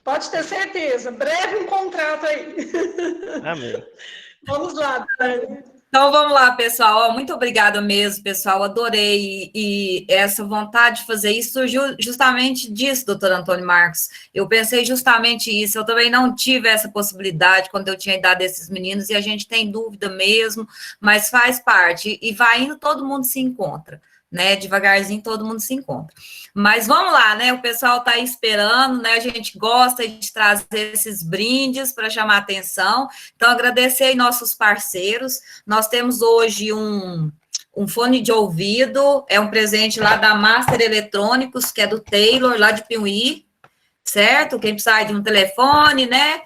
Pode ter certeza, breve um contrato aí. Amém. Vamos lá, Dani. Então, vamos lá, pessoal. Muito obrigada mesmo, pessoal. Adorei. E essa vontade de fazer isso surgiu justamente disso, doutor Antônio Marcos. Eu pensei justamente isso. Eu também não tive essa possibilidade quando eu tinha idade desses meninos, e a gente tem dúvida mesmo, mas faz parte. E vai indo, todo mundo se encontra, né? Devagarzinho, todo mundo se encontra. Mas vamos lá, né? O pessoal está aí esperando, né? A gente gosta de trazer esses brindes para chamar atenção. Então, agradecer aí nossos parceiros. Nós temos hoje um fone de ouvido, é um presente lá da Master Eletrônicos, que é do Taylor, lá de Piauí, certo? Quem precisar de um telefone, né?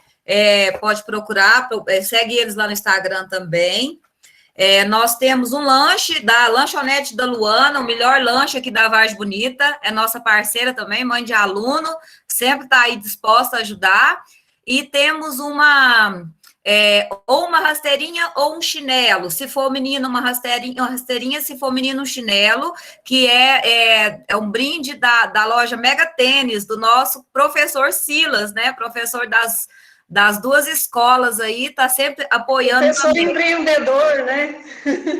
Pode procurar, segue eles lá no Instagram também. Nós temos um lanche da Lanchonete da Luana, o melhor lanche aqui da Vargem Bonita, é nossa parceira também, mãe de aluno, sempre está aí disposta a ajudar. E temos ou uma rasteirinha ou um chinelo, se for menino uma rasteirinha, se for menino um chinelo, que é um brinde da loja Mega Tênis, do nosso professor Silas, né, professor das duas escolas aí, está sempre apoiando. Professor também. Empreendedor, né?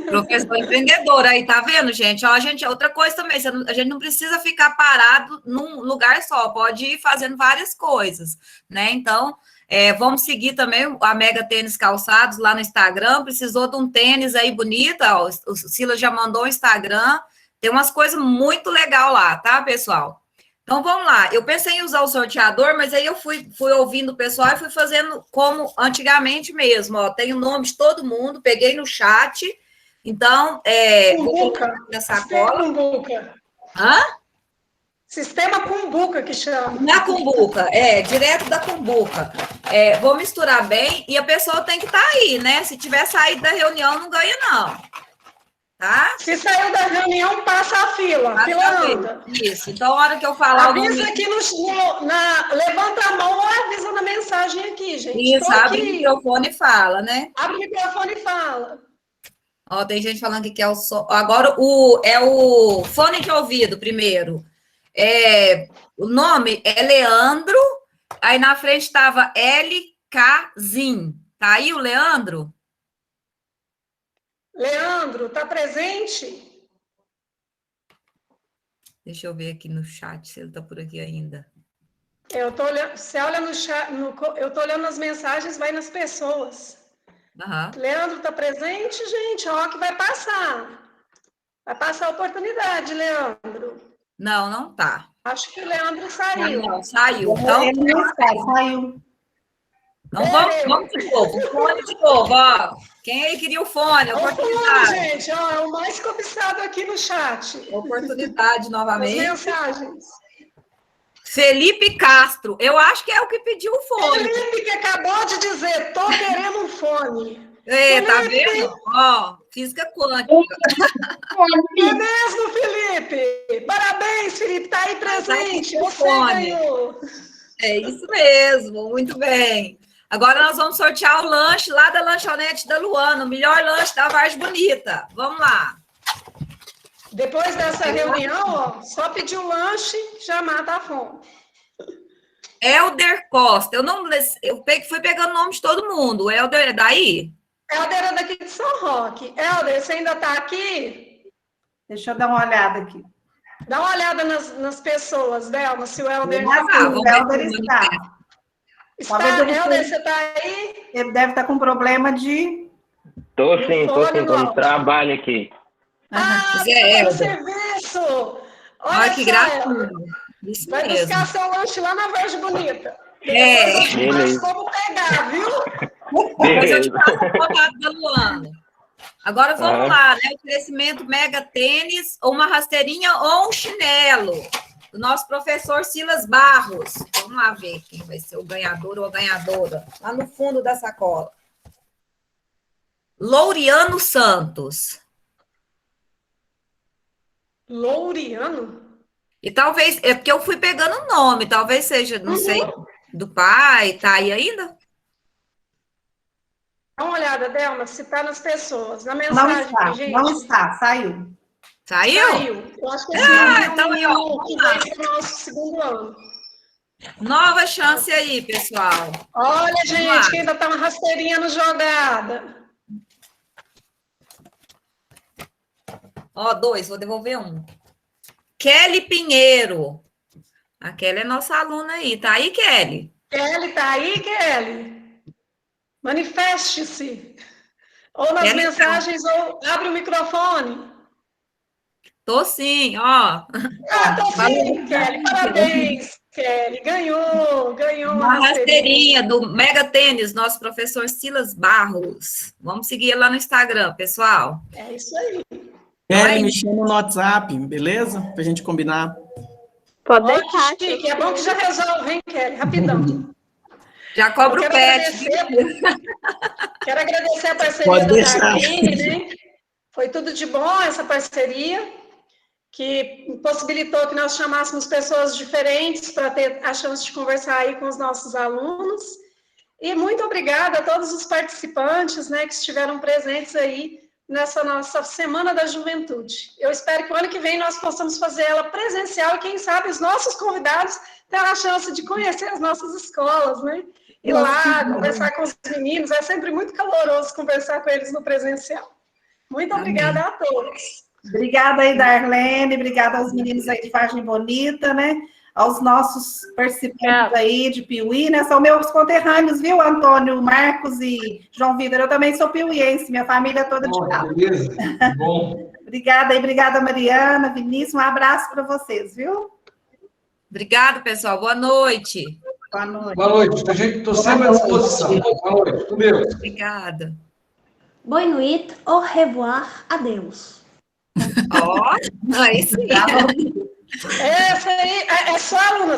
Professor empreendedor, aí, tá vendo, gente? Ó, outra coisa também, a gente não precisa ficar parado num lugar só, pode ir fazendo várias coisas, né? Então, vamos seguir também a Mega Tênis Calçados lá no Instagram, precisou de um tênis aí bonito, ó, o Silas já mandou o Instagram, tem umas coisas muito legais lá, tá, pessoal? Então, vamos lá. Eu pensei em usar o sorteador, mas aí eu fui ouvindo o pessoal e fui fazendo como antigamente mesmo. Ó, tem o nome de todo mundo, peguei no chat. Então, vou colocar na sacola. Cumbuca. Hã? Sistema Cumbuca, que chama. Na cumbuca, direto da cumbuca. Vou misturar bem e a pessoa tem que estar aí, né? Se tiver saído da reunião, não ganha, não. Tá? Se saiu da reunião, passa a fila. Fila anda. Isso. Então, a hora que eu falar... Avisa aqui levanta a mão ou avisa na mensagem aqui, gente. Isso, abre o microfone e fala, né? Abre o microfone e fala. Ó, tem gente falando que quer o som. Agora, é o fone de ouvido primeiro. O nome é Leandro, aí na frente estava LK Zin. Tá aí o Leandro? Leandro, tá presente? Deixa eu ver aqui no chat se ele tá por aqui ainda. Eu tô olhando, você olha no chat, eu tô olhando as mensagens, vai nas pessoas. Uhum. Leandro tá presente, gente? Ó, que vai passar. Vai passar a oportunidade, Leandro. Não, não tá. Acho que o Leandro saiu. Não, saiu. Então, Ele não está, saiu. Então, vamos de novo. O fone de novo, ó. Quem aí queria o fone? Oportunidade. Gente, ó, é o mais cobiçado aqui no chat. Oportunidade novamente. As mensagens. Felipe Castro. Eu acho que é o que pediu o fone. Felipe que acabou de dizer, tô querendo um fone. Tá vendo? Ó, física quântica. É mesmo, Felipe? Parabéns, Felipe, tá aí presente. Você ganhou. É isso mesmo, muito bem. Agora nós vamos sortear o lanche lá da lanchonete da Luana, o melhor lanche da Vargem Bonita. Vamos lá. Depois dessa reunião, ó, só pedir o lanche, já mata a fome. Helder Costa. Eu fui pegando o nome de todo mundo. O Helder é daí? Helder é daqui de São Roque. Helder, você ainda está aqui? Deixa eu dar uma olhada aqui. Dá uma olhada nas pessoas, Delma, se o Helder está. O Helder está. Helder, você está aí? Ele deve estar com problema de... Tô sim, tô no trabalho aqui. Serviço! Olha que graça. Vai buscar seu lanche lá na Vargem Bonita. Beleza. Como pegar, viu? Depois eu te passo o contato da Luana. Agora vamos lá, né? Oferecimento Mega Tênis, ou uma rasteirinha ou um chinelo. Do nosso professor Silas Barros. Vamos lá ver quem vai ser o ganhador ou a ganhadora. Lá no fundo da sacola. Louriano Santos. Louriano? E talvez, é porque eu fui pegando o nome, talvez seja, não sei, do pai, tá aí ainda? Dá uma olhada, Delma, se tá nas pessoas, na mensagem. Não está, saiu. Saiu? Eu acho que então aí, ó, que vai ser o nosso segundo ano. Nova chance aí, pessoal. Olha, gente, que ainda tá uma rasteirinha no jogada. Ó, 2, vou devolver 1. Kelly Pinheiro. A Kelly é nossa aluna aí. Tá aí, Kelly? Kelly, tá aí, Kelly? Manifeste-se. Ou nas Kelly mensagens, ou abre o microfone. Tô sim, ó. Tô sim, Kelly. Parabéns, Kelly. Ganhou uma rasteirinha do Mega Tênis, nosso professor Silas Barros. Vamos seguir lá no Instagram, pessoal. É isso aí. Kelly, me chama no WhatsApp, beleza? Pra gente combinar. Pode deixar. Chique. É bom que já resolve, hein, Kelly? Rapidão. Já cobra o pet. Quero agradecer a parceria da Darlene, né? Foi tudo de bom essa parceria, que possibilitou que nós chamássemos pessoas diferentes para ter a chance de conversar aí com os nossos alunos. E muito obrigada a todos os participantes, né, que estiveram presentes aí nessa nossa Semana da Juventude. Eu espero que o ano que vem nós possamos fazer ela presencial e, quem sabe, os nossos convidados terão a chance de conhecer as nossas escolas, né? Ir lá, conversar com os meninos. É sempre muito caloroso conversar com eles no presencial. Muito obrigada a todos. Obrigada aí, Darlene. Obrigada aos meninos aí de Vargem Bonita, né? Aos nossos participantes aí de Piuí, né? São meus conterrâneos, viu, Antônio, Marcos e João Vitor? Eu também sou piuiense, minha família toda de cá. Beleza, bom. Obrigada aí, obrigada, Mariana, Vinícius, um abraço para vocês, viu? Obrigada, pessoal. Boa noite. Boa noite. Boa noite. A gente estou sempre à disposição. Boa noite. Com Deus. Obrigada. Boa noite, au revoir, adeus. Ó, aí sim. Essa aí é só aluna.